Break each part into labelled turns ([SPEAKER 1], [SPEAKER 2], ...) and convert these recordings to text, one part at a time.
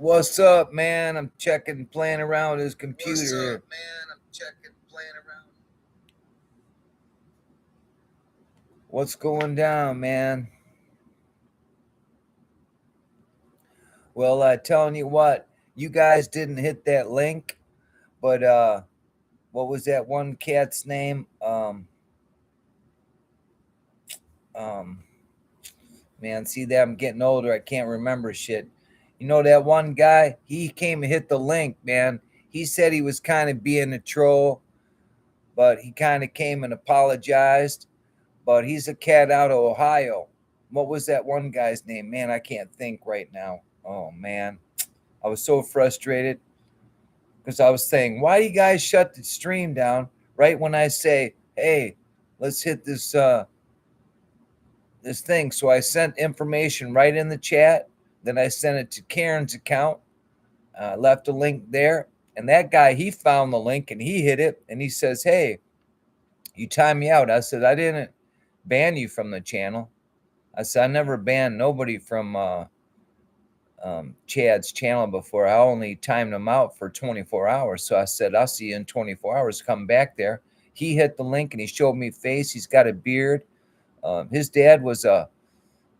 [SPEAKER 1] What's up, man? I'm checking, playing around with his computer.
[SPEAKER 2] What's up, man? I'm checking, playing around.
[SPEAKER 1] What's going down, man? Well, telling you what, you guys didn't hit that link, but what was that one cat's name? Um, man, see that I'm getting older. I can't remember shit. You know that one guy? He came and hit the link, man. He said he was kind of being a troll, but he kind of came and apologized. But he's a cat out of Ohio. What was that one guy's name? Man, I can't think right now. Oh man, I was so frustrated because I was saying, why do you guys shut the stream down right when I say, hey, let's hit this thing? So I sent information right in the chat. Then I sent it to Karen's account. Left a link there, and that guy, he found the link and he hit it, and he says, hey, you timed me out. I said, I didn't ban you from the channel. I said, I never banned nobody from Chad's channel before. I only timed him out for 24 hours. So I said, I'll see you in 24 hours. Come back there. He hit the link and he showed me face. He's got a beard. His dad was a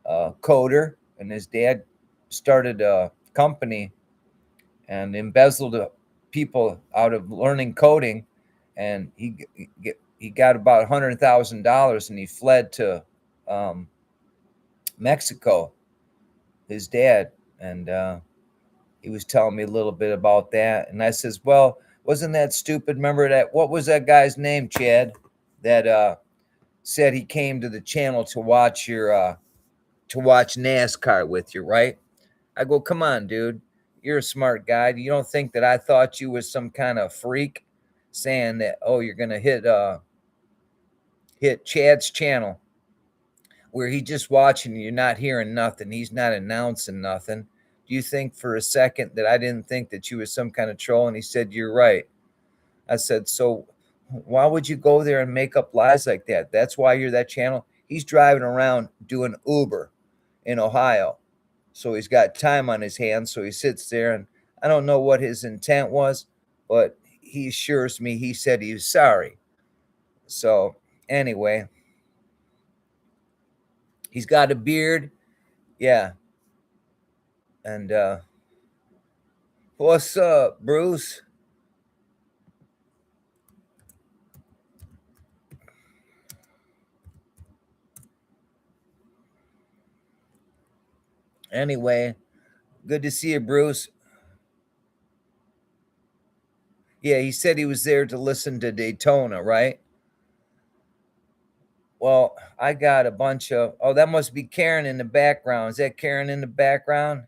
[SPEAKER 1] coder, and his dad started a company and embezzled people out of learning coding. And he got about $100,000 and he fled to Mexico, his dad. And he was telling me a little bit about that. And I says, well, wasn't that stupid? Remember that? What was that guy's name, Chad, that said he came to the channel to watch NASCAR with you, right? I go, come on, dude. You're a smart guy. You don't think that I thought you was some kind of freak saying that, oh, you're gonna hit Chad's channel where he's just watching, you're not hearing nothing, he's not announcing nothing. Do you think for a second that I didn't think that you was some kind of troll? And he said, you're right. I said, so why would you go there and make up lies like that? That's why you're that channel. He's driving around doing Uber in Ohio. So he's got time on his hands. So he sits there, and I don't know what his intent was, but he assures me he said he was sorry. So anyway, he's got a beard. Yeah. And what's up, Bruce? Anyway, good to see you, Bruce. Yeah, he said he was there to listen to Daytona, right? Well, I got a bunch of, oh, that must be Karen in the background. Is that Karen in the background?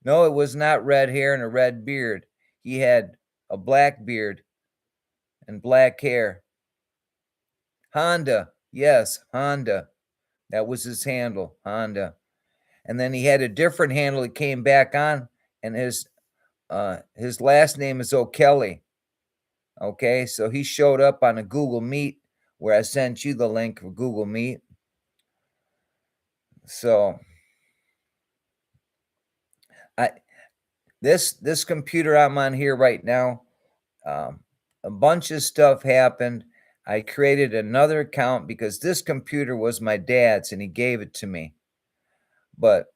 [SPEAKER 1] No, it was not red hair and a red beard. He had a black beard and black hair. Honda. Yes, Honda. That was his handle, Honda. And then he had a different handle. He came back on, and his last name is O'Kelly. Okay, so he showed up on a Google Meet where I sent you the link for Google Meet. So I this computer I'm on here right now, a bunch of stuff happened. I created another account because this computer was my dad's and he gave it to me. But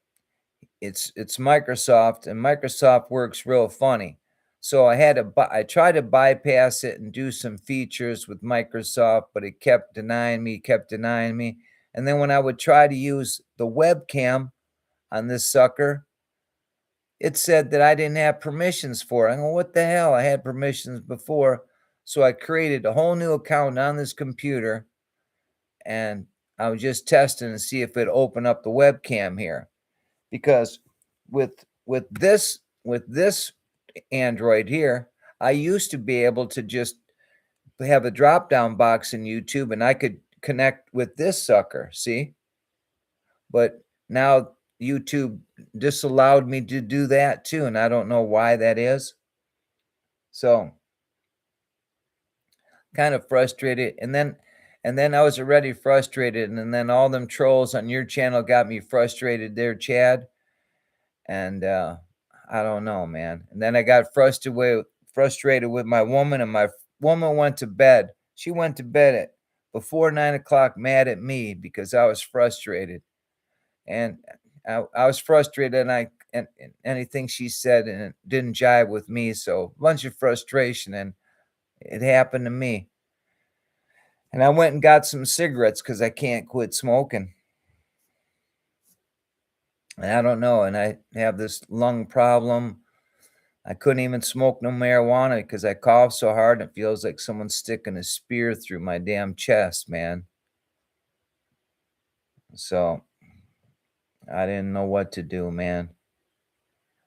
[SPEAKER 1] it's Microsoft, and Microsoft works real funny. So I tried to bypass it and do some features with Microsoft, but it kept denying me. And then when I would try to use the webcam on this sucker, it said that I didn't have permissions for it. I go, what the hell? I had permissions before. So I created a whole new account on this computer, and I was just testing to see if it opened up the webcam here. Because with this Android here, I used to be able to just have a drop down box in YouTube and I could connect with this sucker, see? But now YouTube disallowed me to do that too, and I don't know why that is. So kind of frustrated. And then I was already frustrated, and then all them trolls on your channel got me frustrated there, Chad. And I don't know, man. And then I got frustrated with my woman, and my woman went to bed. She went to bed at before 9 o'clock, mad at me because I was frustrated, and I was frustrated, and anything she said and it didn't jive with me. So a bunch of frustration, and it happened to me. And I went and got some cigarettes because I can't quit smoking. And I don't know. And I have this lung problem. I couldn't even smoke no marijuana because I cough so hard and it feels like someone's sticking a spear through my damn chest, man. So I didn't know what to do, man.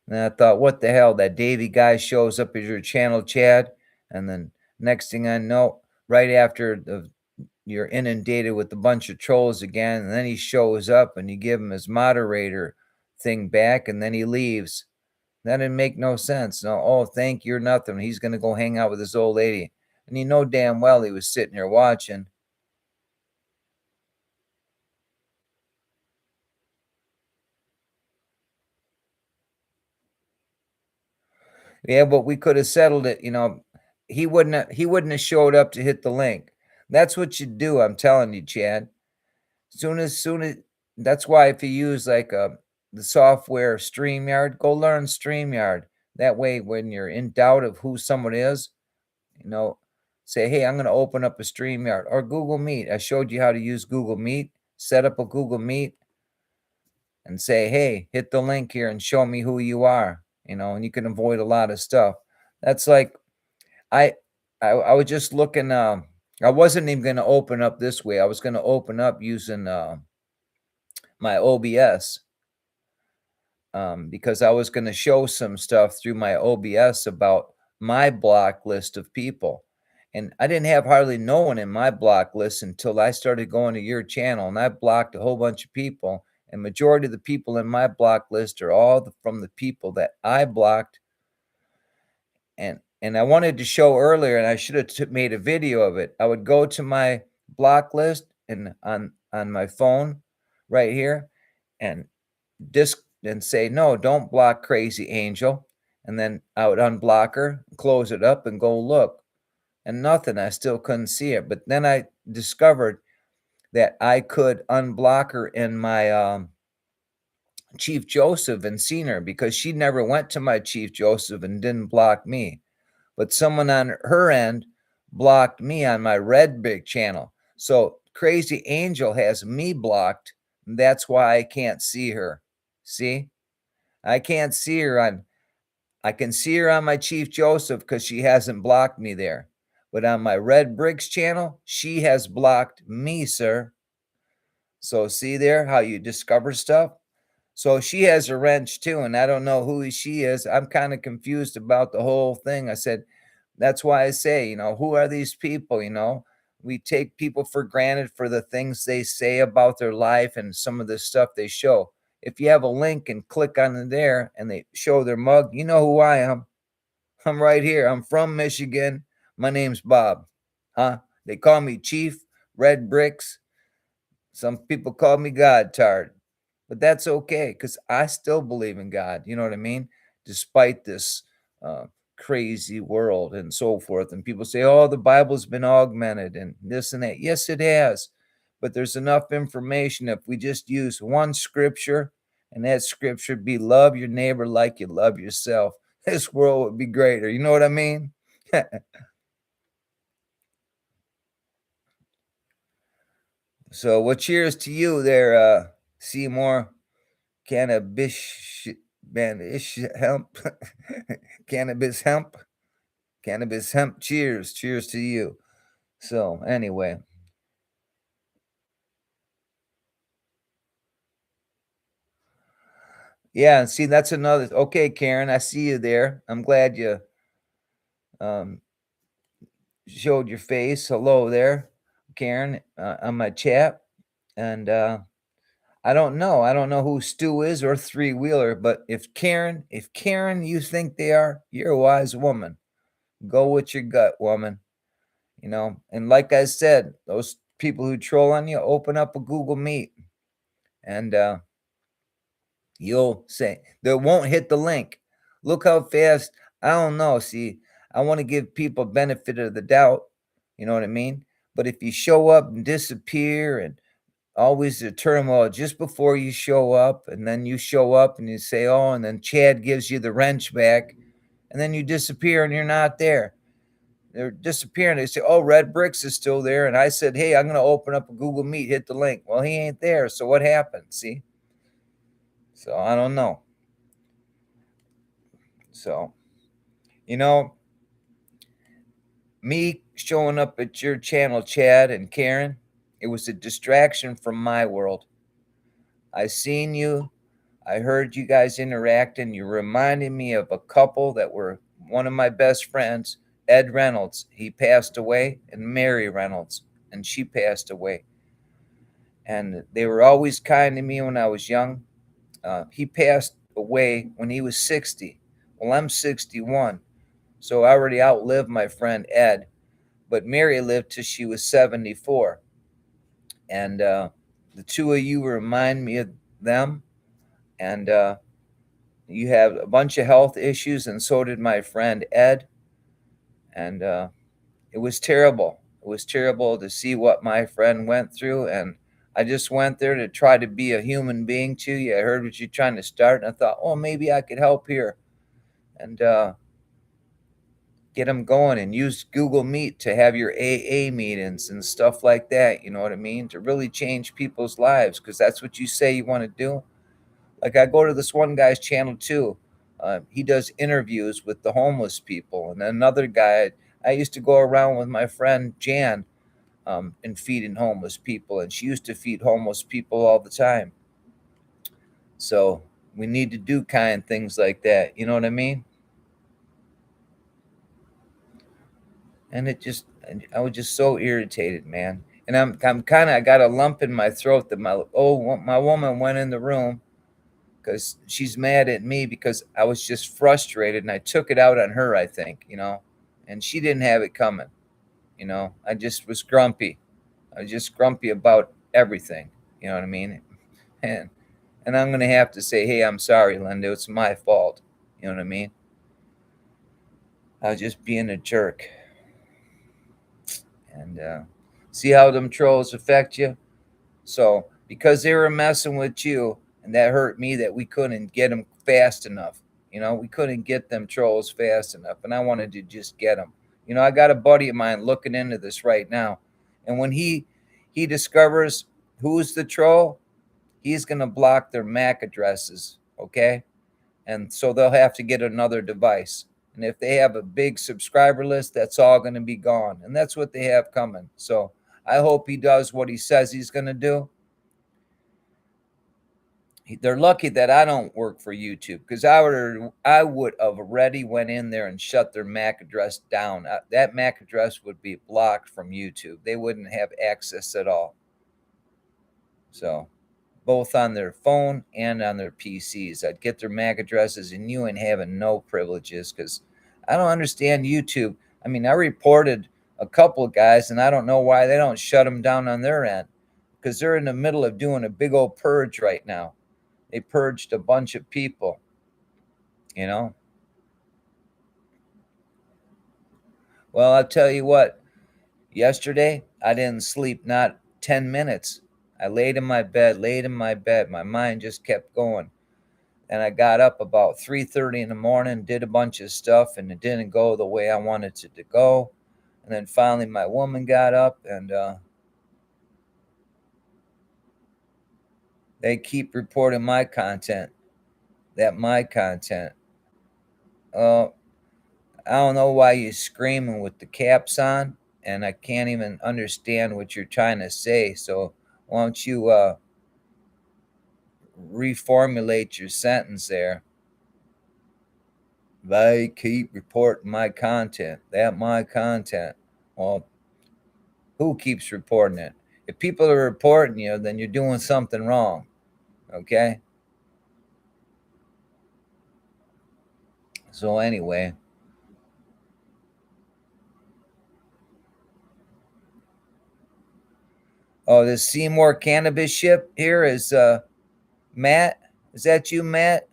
[SPEAKER 1] And I thought, what the hell? That Davy guy shows up as your channel, Chad. And then next thing I know, right after you're inundated with a bunch of trolls again, and then he shows up and you give him his moderator thing back, and then he leaves. That didn't make no sense. No, oh, thank you or nothing. He's gonna go hang out with this old lady. And you know damn well he was sitting here watching. Yeah, but we could have settled it, he wouldn't have showed up to hit the link. That's what you do, I'm telling you, Chad. Soon as that's why if you use like the software StreamYard, go learn StreamYard. That way when you're in doubt of who someone is, you know, say, hey, I'm gonna open up a StreamYard or Google Meet. I showed you how to use Google Meet. Set up a Google Meet and say, hey, hit the link here and show me who you are, and you can avoid a lot of stuff. That's like I I was just looking I wasn't even gonna open up this way. I was gonna open up using my OBS because I was going to show some stuff through my OBS about my block list of people. And I didn't have hardly no one in my block list until I started going to your channel, and I blocked a whole bunch of people. And majority of the people in my block list are all from the people that I blocked. And I wanted to show earlier, and I should have made a video of it. I would go to my block list and on my phone right here, and and say, no, don't block Crazy Angel. And then I would unblock her, close it up, and go look. And nothing. I still couldn't see it. But then I discovered that I could unblock her in my Chief Joseph and seen her because she never went to my Chief Joseph and didn't block me. But someone on her end blocked me on my Red Big channel. So Crazy Angel has me blocked. And that's why I can't see her. See? I can't see her I can see her on my Chief Joseph because she hasn't blocked me there. But on my Red Bricks channel, she has blocked me, sir. So see there how you discover stuff? So she has a wrench too, and I don't know who she is. I'm kind of confused about the whole thing. I said, that's why I say, who are these people? We take people for granted for the things they say about their life and some of the stuff they show. If you have a link and click on it there and they show their mug, you know who I am. I'm right here. I'm from Michigan. My name's Bob. Huh? They call me Chief Red Bricks. Some people call me God Tart, but that's okay because I still believe in God. You know what I mean? Despite this uh, crazy world and so forth. And people say, oh, the Bible's been augmented and this and that. Yes, it has. But there's enough information if we just use one scripture, and that scripture be love your neighbor like you love yourself. This world would be greater. You know what I mean? So, well, cheers to you there, Seymour. Cannabis Banish hemp. Cannabis hemp. Cannabis hemp. Cheers. Cheers to you. So anyway. Yeah, and see that's another okay, Karen. I see you there. I'm glad you um showed your face. Hello there, Karen, on my chat. And I don't know. I don't know who Stu is or Three Wheeler, but if Karen you think they are, you're a wise woman. Go with your gut, woman. And like I said, those people who troll on you, open up a Google Meet and You'll say they won't hit the link. Look how fast. I don't know. See, I want to give people benefit of the doubt. You know what I mean? But if you show up and disappear and always the turmoil just before you show up, and then you show up and you say, oh, and then Chad gives you the wrench back, and then you disappear and you're not there. They're disappearing. They say, oh, Red Bricks is still there. And I said, hey, I'm going to open up a Google Meet, hit the link. Well, he ain't there. So what happened? See? So I don't know. So, you know, me showing up at your channel, Chad and Karen, it was a distraction from my world. I seen you. I heard you guys interacting. You reminded me of a couple that were one of my best friends, Ed Reynolds. He passed away, and Mary Reynolds, and she passed away. And they were always kind to me when I was young. He passed away when he was 60. Well, I'm 61, so I already outlived my friend Ed. But Mary lived till she was 74. And the two of you remind me of them. And you have a bunch of health issues, and so did my friend Ed. And it was terrible. It was terrible to see what my friend went through. And I just went there to try to be a human being to you. I heard what you're trying to start, and I thought, oh, maybe I could help here and get them going, and use Google Meet to have your AA meetings and stuff like that. You know what I mean? To really change people's lives, because that's what you say you want to do. Like, I go to this one guy's channel too. He does interviews with the homeless people, and another guy. I used to go around with my friend Jan, and feeding homeless people, and she used to feed homeless people all the time. So we need to do kind things like that. You know what I mean? And I was just so irritated, man. And I'm kind of, I got a lump in my throat that my woman went in the room because she's mad at me because I was just frustrated, and I took it out on her, I think, and she didn't have it coming. I just was grumpy. I was just grumpy about everything. You know what I mean? And and I'm gonna have to say, hey, I'm sorry, Linda. It's my fault. You know what I mean? I was just being a jerk. And see how them trolls affect you. So because they were messing with you, and that hurt me that we couldn't get them fast enough. We couldn't get them trolls fast enough, and I wanted to just get them. I got a buddy of mine looking into this right now, and when he discovers who's the troll, he's gonna block their MAC addresses. Okay, and so they'll have to get another device. And if they have a big subscriber list, that's all going to be gone. And that's what they have coming. So I hope he does what he says he's going to do. They're lucky that I don't work for YouTube, because I would have already went in there and shut their MAC address down. That MAC address would be blocked from YouTube. They wouldn't have access at all. So both on their phone and on their PCs, I'd get their MAC addresses, and you ain't having no privileges, because I don't understand YouTube. I mean, I reported a couple of guys, and I don't know why they don't shut them down on their end, because they're in the middle of doing a big old purge right now. They purged a bunch of people, you know. Well, I'll tell you what, yesterday I didn't sleep not 10 minutes. I laid in my bed. My mind just kept going. And I got up about 3:30 in the morning, did a bunch of stuff, and it didn't go the way I wanted it to go. And then finally my woman got up, and they keep reporting my content. Uh, I don't know why you're screaming with the caps on, and I can't even understand what you're trying to say. So why don't you reformulate your sentence there? They keep reporting my content. My content. Well, who keeps reporting it? If people are reporting you, then you're doing something wrong. Okay? So anyway. Oh, this Seymour cannabis ship here is Matt. Is that you, Matt?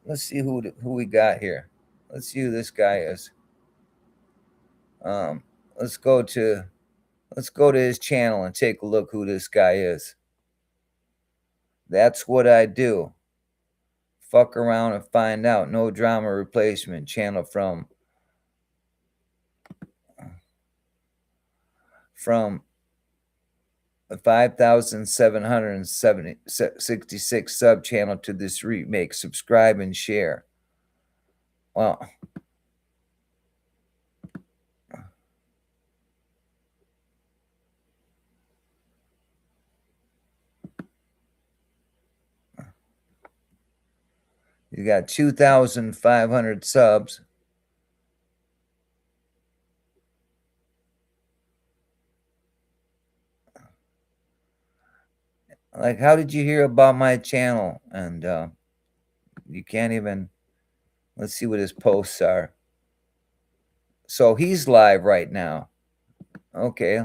[SPEAKER 1] Let's see who we got here. Let's see who this guy is. Um, let's go to let's go to his channel and take a look who this guy is. That's what I do. Fuck around and find out. No drama replacement channel from a 5,766 sub channel to this remake. Subscribe and share. Well, you got 2,500 subs. Like, how did you hear about my channel? And you can't even. Let's see what his posts are. So he's live right now. Okay.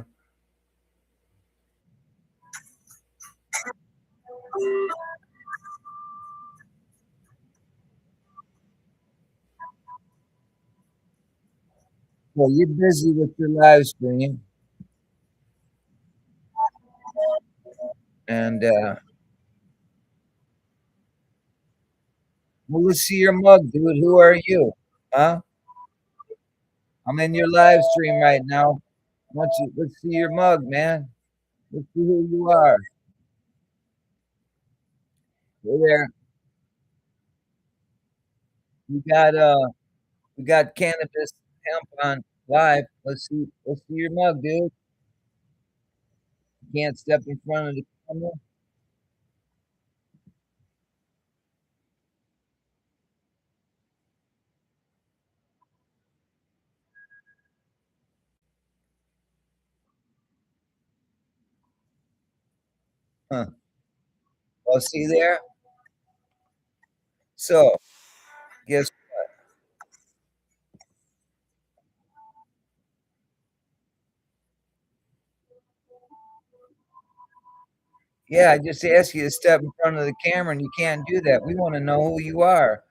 [SPEAKER 1] Well, you're busy with your live stream, and well, let's see your mug, dude. Who are you? Huh? I'm in your live stream right now. Let's see your mug, man. Let's see who you are. Hey there. You got we got cannabis hemp on live. Let's see your mug, dude. You can't step in front of the camera. Huh. Well, see there. So guess yeah, I just asked you to step in front of the camera and you can't do that. We want to know who you are.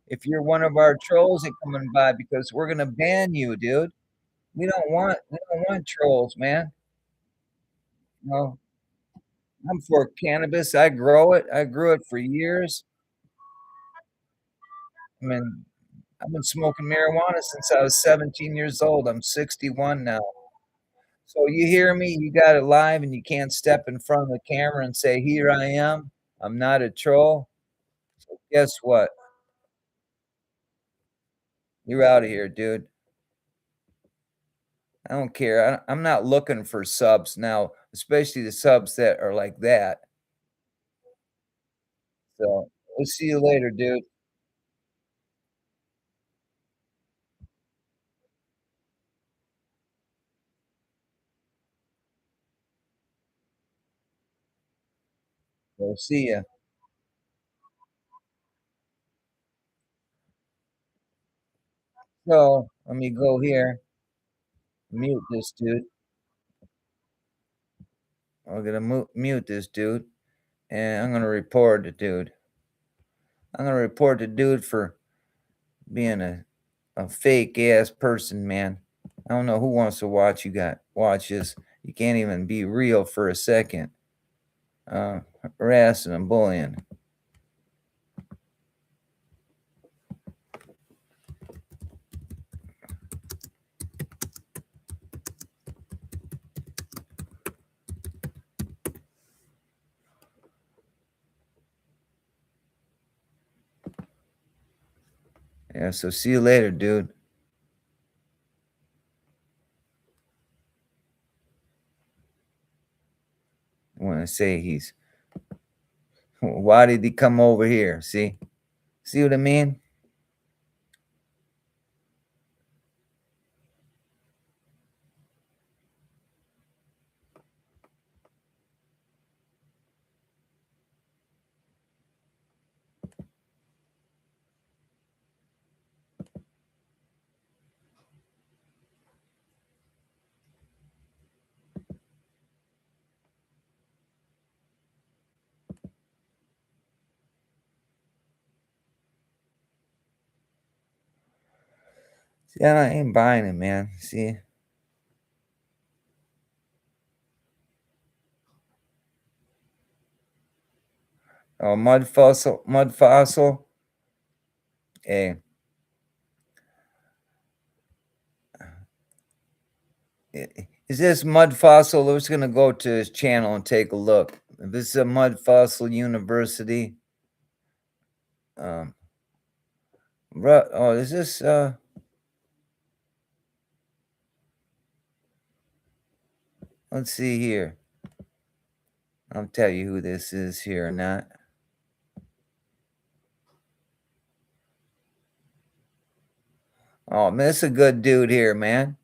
[SPEAKER 1] If you're one of our trolls that coming by because we're gonna ban you, dude. We don't want trolls, man. No, I'm for cannabis. I grow it. I grew it for years. I mean, I've been smoking marijuana since I was 17 years old. I'm 61 now. So you hear me? You got it live, and you can't step in front of the camera and say, "Here I am. I'm not a troll." Guess what? You're out of here, dude. I don't care. I'm not looking for subs now, especially the subs that are like that. So we'll see you later, dude. We'll see you. So let me go here, mute this dude. I'm gonna mute this dude, and I'm gonna report the dude. I'm gonna report the dude for being a fake ass person, man. I don't know who wants to watch this. You can't even be real for a second. Uh, Harassing and bullying. Yeah, so see you later, dude. When I say why did he come over here? See what I mean? See, I ain't buying it, man. See? Oh, mud fossil, mud fossil. Hey, is this mud fossil? We're just gonna go to his channel and take a look. If this is a mud fossil university, um, oh, is this let's see here. I'll tell you who this is here or not. Oh, man, this is a good dude here, man.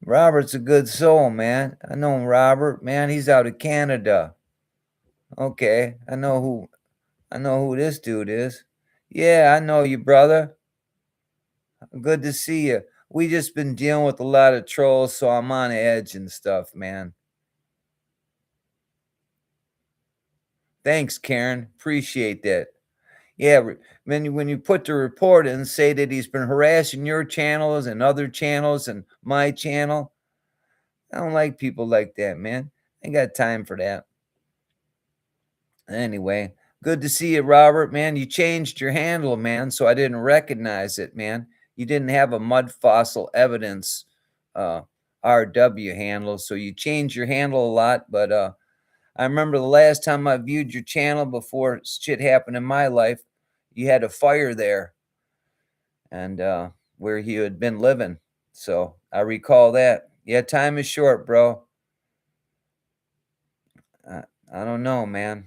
[SPEAKER 1] Robert's a good soul, man. I know Robert, man. He's out of Canada. Okay, I know who this dude is. Yeah, I know you, brother. Good to see you. We just been dealing with a lot of trolls, so I'm on edge and stuff, man. Thanks, Karen. Appreciate that. Yeah, when you put the report in, say that he's been harassing your channels and other channels and my channel. I don't like people like that, man. I ain't got time for that. Anyway, good to see you, Robert, man. You changed your handle, man, so I didn't recognize it, man. You didn't have a mud fossil evidence uh RW handle, so you changed your handle a lot, but I remember the last time I viewed your channel before shit happened in my life, you had a fire there and where you had been living. So I recall that. Yeah, time is short, bro. I don't know, man.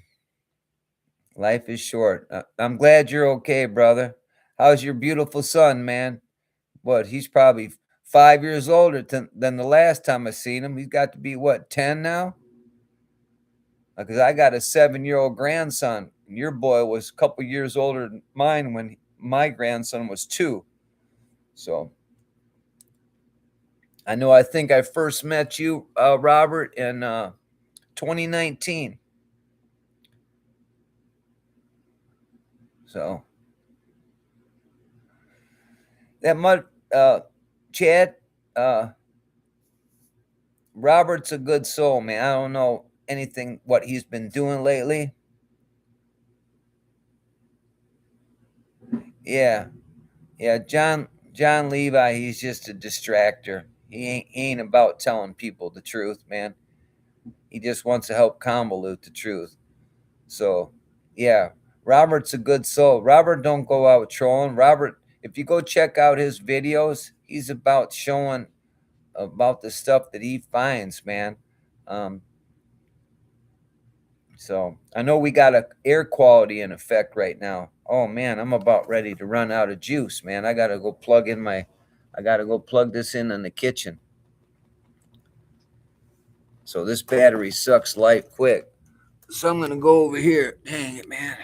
[SPEAKER 1] Life is short. I'm glad you're okay, brother. How's your beautiful son, man? What, he's probably 5 years older than the last time I seen him. He's got to be, what, 10 now? Because I got a 7-year-old grandson. And your boy was a couple years older than mine when my grandson was 2. So I think I first met you, Robert, in 2019. So that mud, Chad, uh, Robert's a good soul, man. I don't know anything what he's been doing lately. Yeah, yeah, John Levi, he's just a distractor. He ain't about telling people the truth, man. He just wants to help convolute the truth. So, yeah, Robert's a good soul. Robert don't go out trolling. Robert, if you go check out his videos, he's about showing about the stuff that he finds, man. Um, so I know we got a air quality in effect right now. Oh man, I'm about ready to run out of juice, man. I gotta go plug this in the kitchen. So this battery sucks life quick. So I'm gonna go over here. Dang it, man.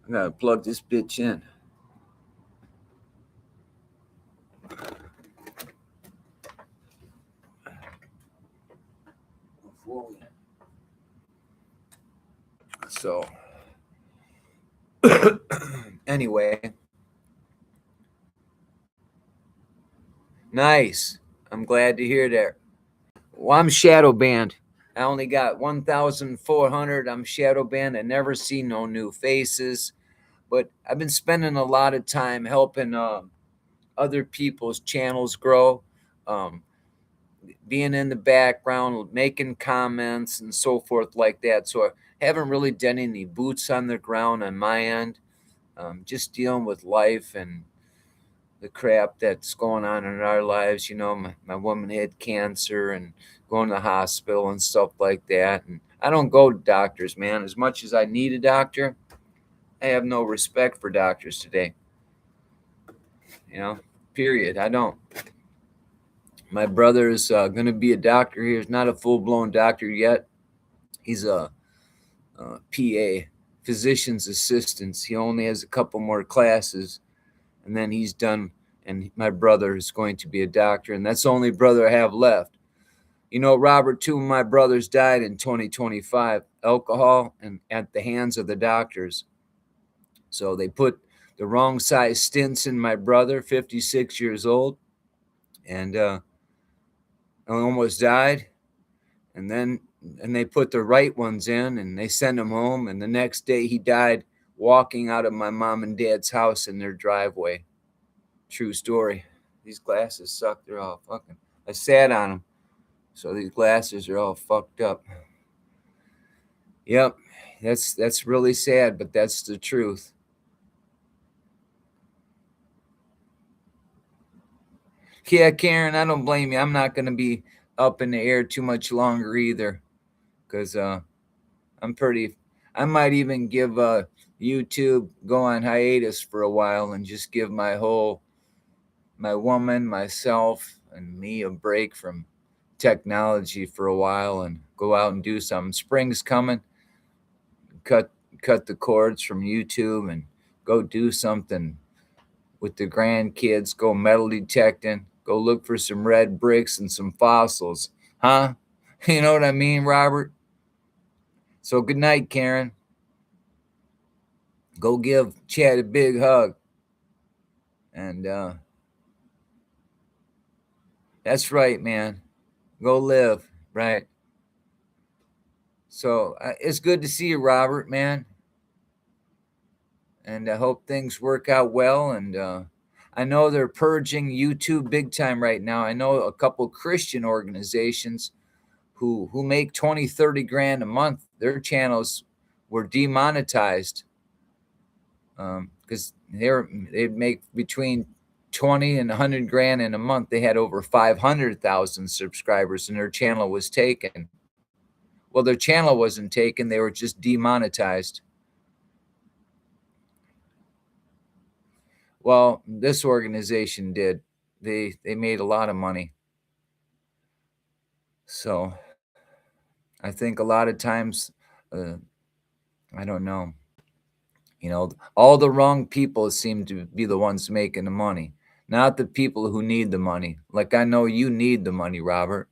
[SPEAKER 1] I gotta plug this bitch in. So anyway, nice. I'm glad to hear that. Well, I'm shadow banned. I only got 1,400. I'm shadow banned. I never see no new faces, but I've been spending a lot of time helping other people's channels grow, um, being in the background, making comments and so forth like that. So I haven't really done any boots on the ground on my end. Just dealing with life and the crap that's going on in our lives. You know, my woman had cancer and going to the hospital and stuff like that. And I don't go to doctors, man. As much as I need a doctor, I have no respect for doctors today. You know, period. I don't. My brother is going to be a doctor here. He's not a full blown doctor yet. He's a PA, physician's assistant. He only has a couple more classes and then he's done. And my brother is going to be a doctor, and that's the only brother I have left. You know, Robert, 2 of my brothers died in 2025, alcohol and at the hands of the doctors. So they put the wrong size Stinson, my brother, 56 years old, and I almost died. And then they put the right ones in, and they sent him home. And the next day he died walking out of my mom and dad's house in their driveway. True story. These glasses suck. They're all fucking. I sat on them, so these glasses are all fucked up. Yep, that's really sad, but that's the truth. Yeah, Karen, I don't blame you. I'm not gonna be up in the air too much longer either, because I'm pretty. I might even give YouTube go on hiatus for a while and just give my woman, myself, and me a break from technology for a while and go out and do something. Spring's coming. Cut the cords from YouTube and go do something with the grandkids. Go metal detecting. Go look for some red bricks and some fossils. Huh? You know what I mean, Robert? So good night, Karen. Go give Chad a big hug. And that's right, man. Go live, right? So it's good to see you, Robert, man. And I hope things work out well. And I know they're purging YouTube big time right now. I know a couple Christian organizations who make 20, 30 grand a month. Their channels were demonetized because they'd make between 20 and 100 grand in a month. They had over 500,000 subscribers and their channel was taken. Well, their channel wasn't taken. They were just demonetized. Well, this organization did. They made a lot of money. So I think a lot of times, I don't know, all the wrong people seem to be the ones making the money, not the people who need the money. Like I know you need the money, Robert.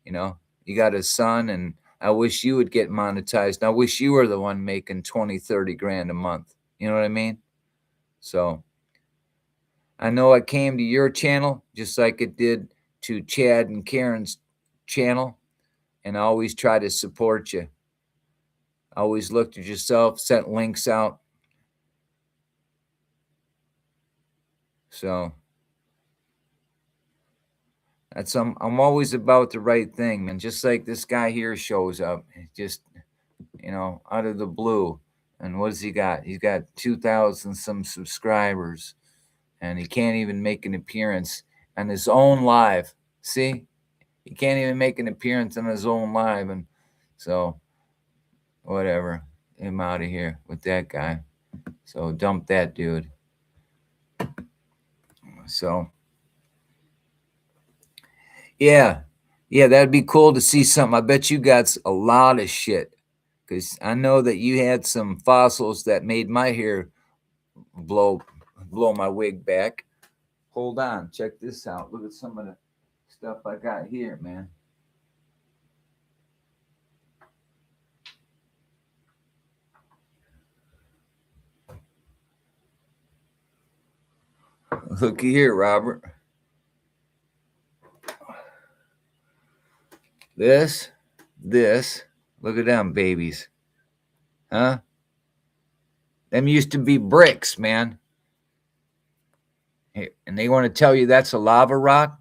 [SPEAKER 1] You got a son, and I wish you would get monetized. I wish you were the one making 20, 30 grand a month. You know what I mean? So I know I came to your channel just like it did to Chad and Karen's channel, and I always try to support you. I always looked at yourself, sent links out. So I'm always about the right thing, man. Just like this guy here shows up, just out of the blue. And what has he got? He's got 2,000 some subscribers, and he can't even make an appearance on his own live. See, he can't even make an appearance on his own live, and so whatever. I'm out of here with that guy. So dump that dude. So yeah, that'd be cool to see something. I bet you got a lot of shit, because I know that you had some fossils that made my hair blow my wig back. Hold on, check this out. Look at some of the stuff I got here, man. Looky here, Robert. This, look at them babies. Huh? Them used to be bricks, man. And they want to tell you that's a lava rock?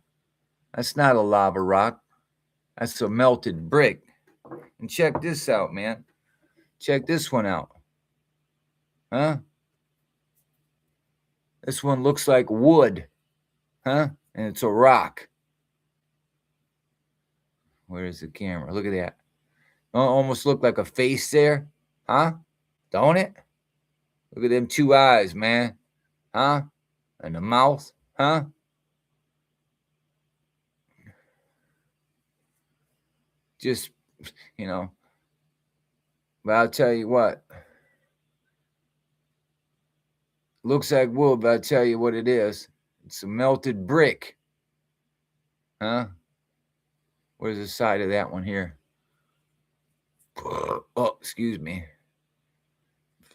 [SPEAKER 1] That's not a lava rock. That's a melted brick. And check this out, man. Check this one out. Huh? This one looks like wood. Huh? And it's a rock. Where's the camera? Look at that. Almost look like a face there. Huh? Don't it? Look at them two eyes, man. Huh? And the mouth. Huh? Just, but I'll tell you what. Looks like wood, but I'll tell you what it is. It's a melted brick. Huh? Where's the side of that one here? Oh, excuse me.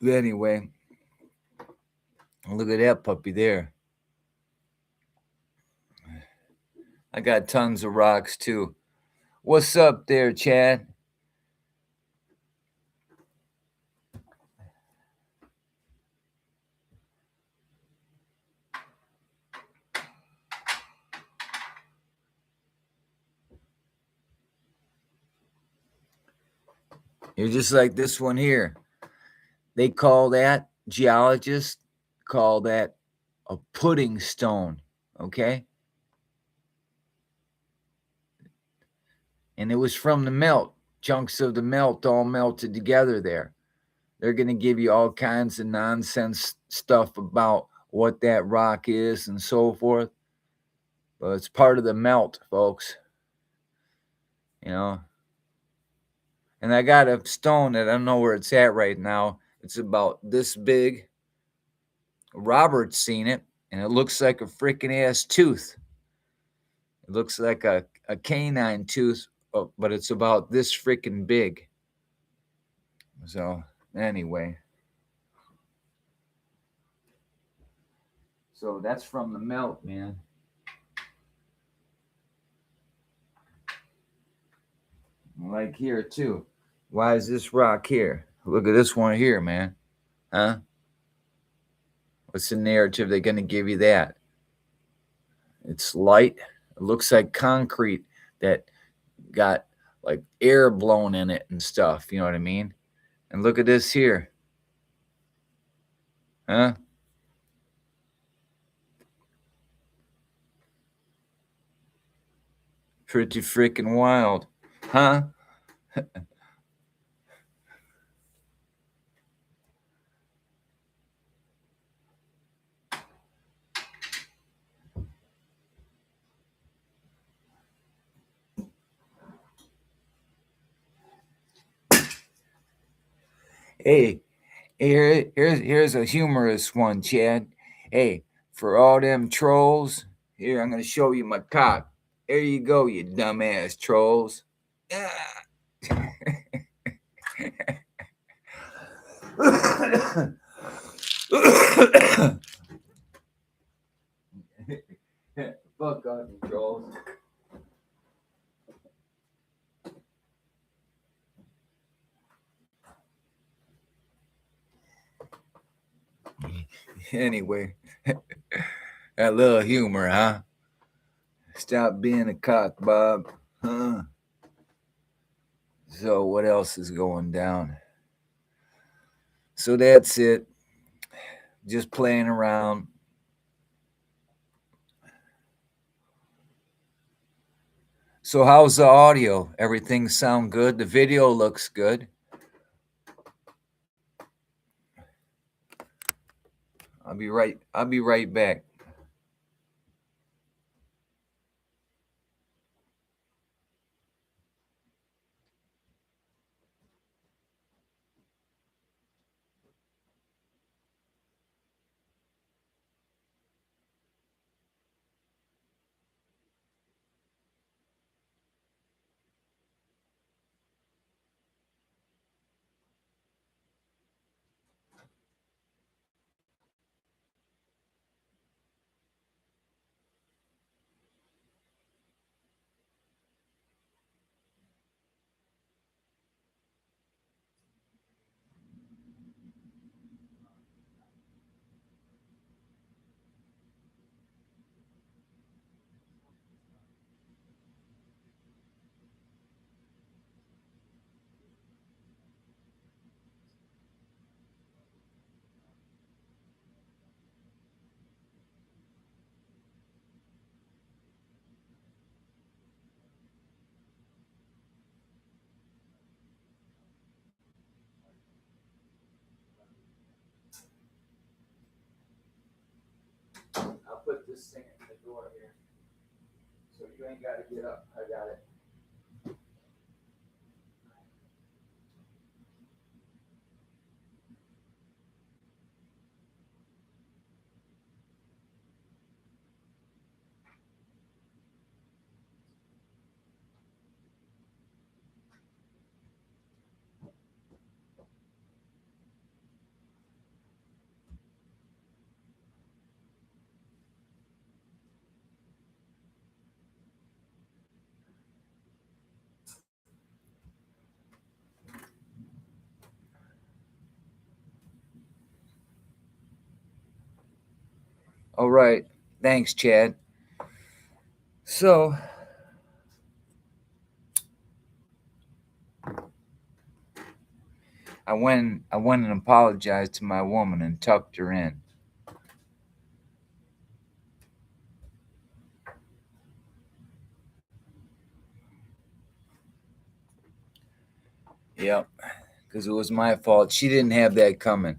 [SPEAKER 1] But anyway, Look at that puppy there. I got tons of rocks too. What's up there, Chad? You're just like this one here. They call that, geologists call that a pudding stone. Okay. And it was from the melt. Chunks of the melt all melted together there. They're going to give you all kinds of nonsense stuff about what that rock is and so forth. But it's part of the melt, folks. You know. And I got a stone that I don't know where it's at right now. It's about this big. Robert's seen it, and it looks like a freaking ass tooth. It looks like a canine tooth, but it's about this freaking big. So, anyway. So that's from the melt, man. Like here, too. Why is this rock here? Look at this one here, man. Huh? What's the narrative they're going to give you that? It's light. It looks like concrete that got like air blown in it and stuff. You know what I mean? And look at this here. Huh? Pretty freaking wild. Huh? Hey, here's a humorous one, Chad. Hey, for all them trolls, here I'm gonna show you my cock. There you go, you dumbass trolls. Fuck off, you trolls. Anyway, that little humor, huh? Stop being a cock, Bob. Huh? So, what else is going down? So, that's it. Just playing around. So, how's the audio? Everything sound good? The video looks good. I'll be right back. I'll put this thing in the door here. So you ain't got to get up. I got it. All right. Thanks, Chad. So I went and apologized to my woman and tucked her in. Yep, because it was my fault. She didn't have that coming.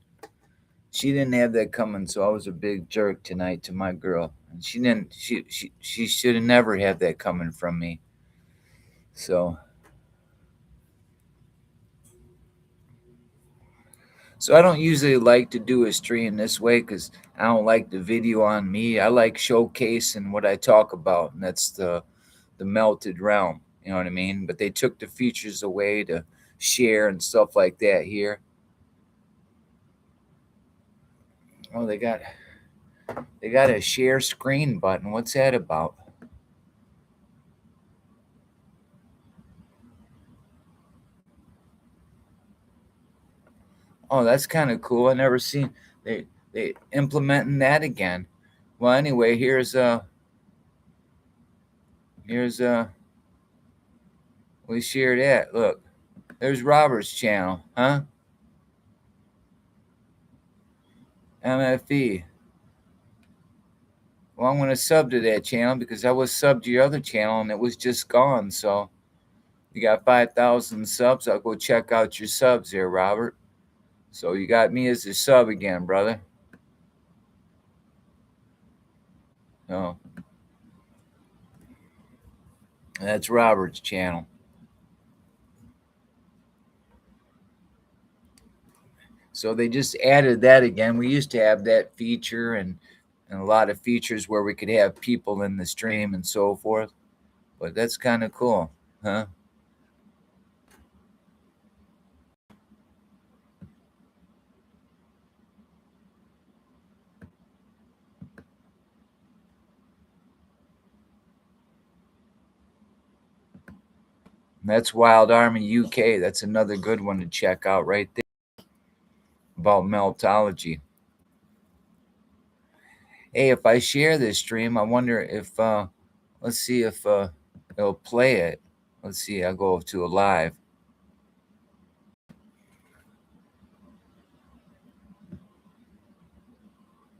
[SPEAKER 1] She didn't have that coming, so I was a big jerk tonight to my girl. And she didn't. She should have never had that coming from me. So I don't usually like to do a stream this way because I don't like the video on me. I like showcasing what I talk about, and that's the melted realm. You know what I mean? But they took the features away to share and stuff like that here. Oh, they got a share screen button. What's that about? Oh, that's kind of cool. I never seen they implementing that again. Well, anyway, here's we share that. Look, there's Robert's channel, huh? MFE. Well, I'm gonna sub to that channel because I was subbed to your other channel and it was just gone. So you got 5,000 subs. I'll go check out your subs there, Robert. So you got me as a sub again, brother. Oh, that's Robert's channel. So they just added that again. We used to have that feature and a lot of features where we could have people in the stream and so forth. But that's kind of cool, huh? That's Wild Army UK. That's another good one to check out right there about meltology. Hey, if I share this stream, I wonder if let's see if it'll play it. Let's see. I'll go to a live.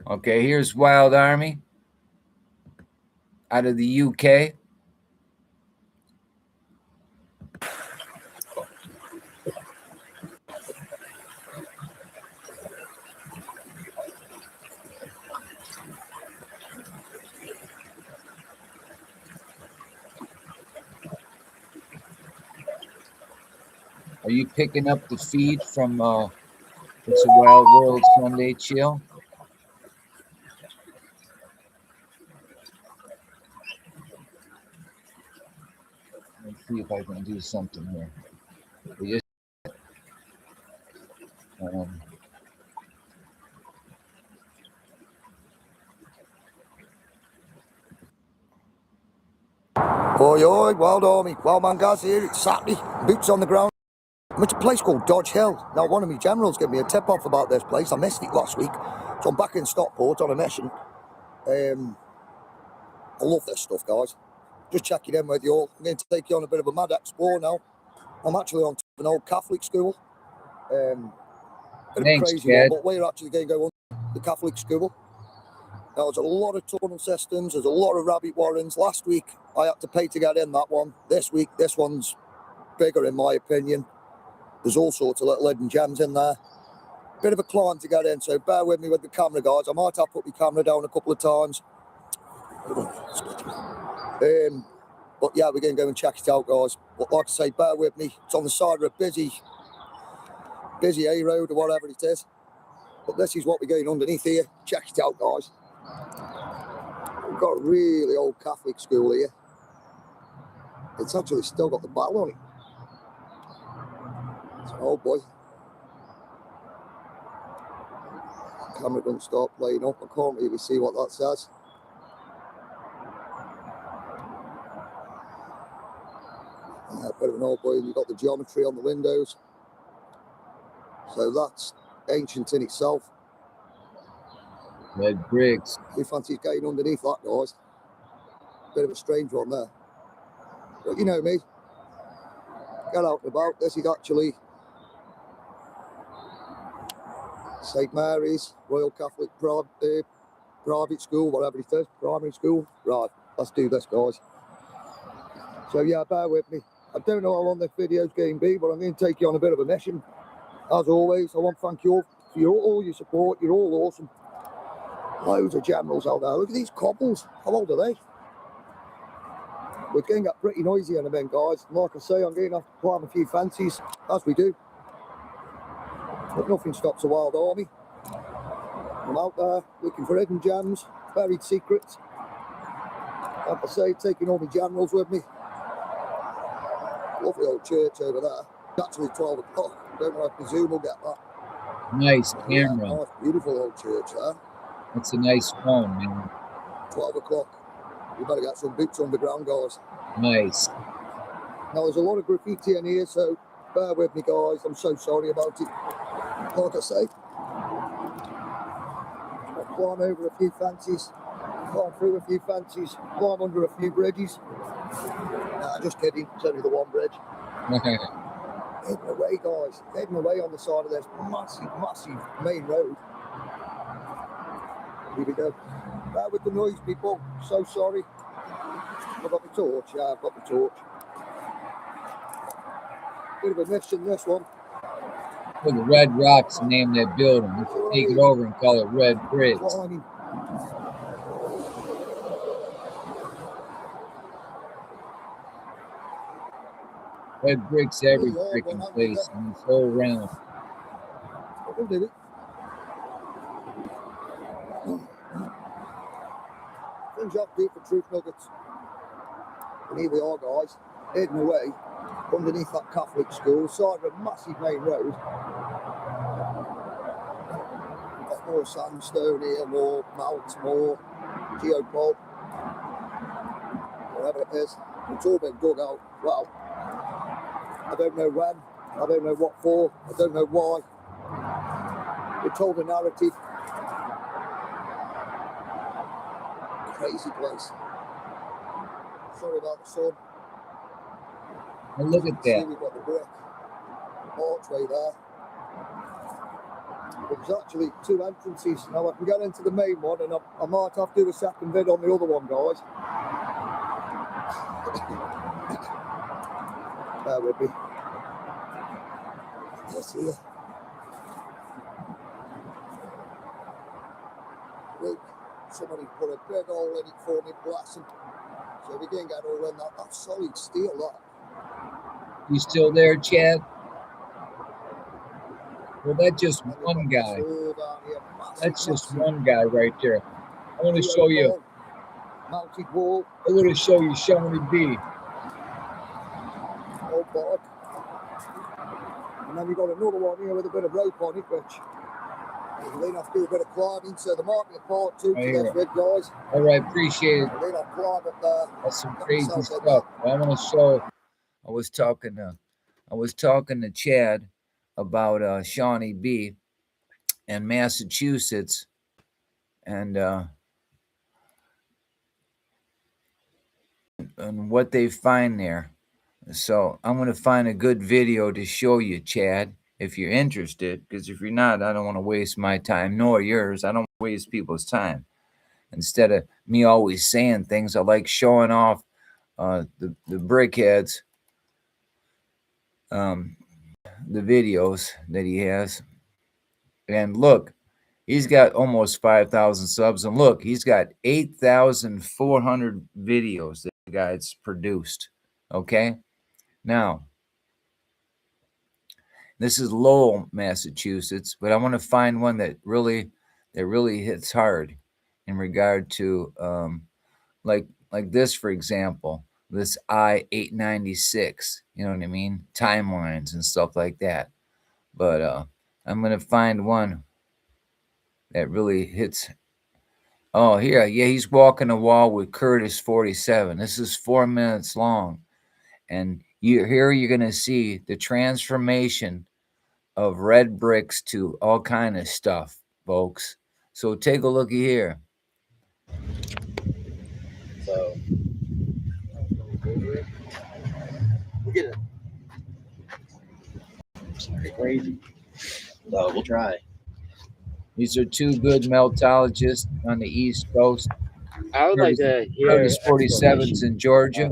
[SPEAKER 1] Okay, here's Wild Army out of the UK. Are you picking up the feed from It's a Wild World Sunday Chill? Let's see if I can do something here. We just, um,
[SPEAKER 3] Oi, oi, Wild Army, Wild Man Gaz here, it's Saturday, boots on the ground. I'm at a place called Dodge Hill. Now, one of my generals gave me a tip-off about this place. I missed it last week, so I'm back in Stockport on a mission. I love this stuff, guys. Just checking in with you all. I'm going to take you on a bit of a mad explore now. I'm actually on an old Catholic school. Bit of a crazy one, but we're actually going to go on the Catholic school. Now, there's a lot of tunnel systems, there's a lot of rabbit warrens. Last week, I had to pay to get in that one. This week, this one's bigger in my opinion. There's all sorts of little hidden gems in there. Bit of a climb to get in, so bear with me with the camera, guys. I might have to put my camera down a couple of times. But yeah, we're going to go and check it out, guys. But like I say, bear with me. It's on the side of a busy A road or whatever it is. But this is what we're going underneath here. Check it out, guys. We've got a really old Catholic school here. It's actually still got the bell on it. Oh boy. Camera doesn't start playing up. I can't really see what that says. A bit of an old boy. You've got the geometry on the windows. So that's ancient in itself.
[SPEAKER 1] Red bricks.
[SPEAKER 3] He fancies getting underneath that, guys. Bit of a strange one there. But you know me. Get out and about. This is actually St. Mary's Royal Catholic private school, whatever it is, primary school. Right, let's do this, guys. So yeah, bear with me. I don't know how long this video's going to be, but I'm going to take you on a bit of a mission. As always, I want to thank you all for all your support. You're all awesome. Loads of generals out there. Look at these couples. How old are they? We're going to get pretty noisy in a minute, guys. And like I say, I'm going to have to climb a few fences, as we do. But nothing stops a wild army. I'm out there looking for hidden gems, buried secrets. Like I say, taking all my generals with me. Lovely old church over there. It's actually 12 o'clock. Don't know if the Zoom will get that.
[SPEAKER 1] Nice camera.
[SPEAKER 3] Yeah, nice, beautiful old church there.
[SPEAKER 1] That's a nice phone, man.
[SPEAKER 3] 12 o'clock. We better get some boots on the ground, guys.
[SPEAKER 1] Nice.
[SPEAKER 3] Now, there's a lot of graffiti in here, so bear with me, guys. I'm so sorry about it. Like I say, I'll climb over a few fences, climb through a few fences, climb under a few bridges. Nah, just kidding. It's only the one bridge. Hidden away, guys. Hidden away on the side of this massive, massive main road. Here we go. Bear with the noise, people. So sorry. I've got my torch. Yeah, I've got my torch. Bit of a mission, this one.
[SPEAKER 1] Look at Red Rocks, name that building. Let's take it over and call it Red Bricks.
[SPEAKER 3] Climbing.
[SPEAKER 1] Red bricks every freaking place in this whole realm.
[SPEAKER 3] Who did it? Things up deep for truth nuggets. And here we are, guys, hidden away underneath that Catholic school, side of a massive main road. Got more sandstone here, more malt, more geopod, whatever it is. It's all been dug out. Well, I don't know when, I don't know what for, I don't know why. We're told a narrative. Crazy place. Sorry about the sun.
[SPEAKER 1] And look at
[SPEAKER 3] See,
[SPEAKER 1] that.
[SPEAKER 3] we've got the brick archway there. There's actually two entrances. Now I can get into the main one, and I might have to do a second vid on the other one, guys. Bear with me. What's here? Look, somebody put a big hole in it for me, bless them. So we can get all in that. That's solid steel, that.
[SPEAKER 1] You still there, Chad? Well, that's just one guy. That's just one guy right there. I want to show you.
[SPEAKER 3] Mounted wall.
[SPEAKER 1] I want to show you Shawnybee.
[SPEAKER 3] Oh boy. And then we got another one here with a bit of rope on it, which we're going to have to do a bit of climbing, so there might be a part two to this vid, guys.
[SPEAKER 1] All right, appreciate it.
[SPEAKER 3] We're going to climb up there.
[SPEAKER 1] That's some crazy stuff. I want to show. I was talking to Chad about Shawnybee and Massachusetts, and what they find there. So I'm going to find a good video to show you, Chad, if you're interested, because if you're not, I don't want to waste my time, nor yours. I don't want to waste people's time. Instead of me always saying things, I like showing off the brickheads, the videos that he has. And look, he's got almost 5,000 subs. And look, he's got 8,400 videos that the guy's produced. Okay? Now, this is Lowell, Massachusetts, but I want to find one that really hits hard in regard to like this, for example, this I-896, you know what I mean? Timelines and stuff like that. But I'm going to find one that really hits. Oh, here. Yeah, he's walking a wall with Kurtis47. This is 4 minutes long. And here you're going to see the transformation of red bricks to all kind of stuff, folks. So take a looky here.
[SPEAKER 4] So we'll get it. Sorry, crazy. So we'll try.
[SPEAKER 1] These are two good meltologists on the East Coast.
[SPEAKER 5] I would like to hear
[SPEAKER 1] Kurtis47's in Georgia,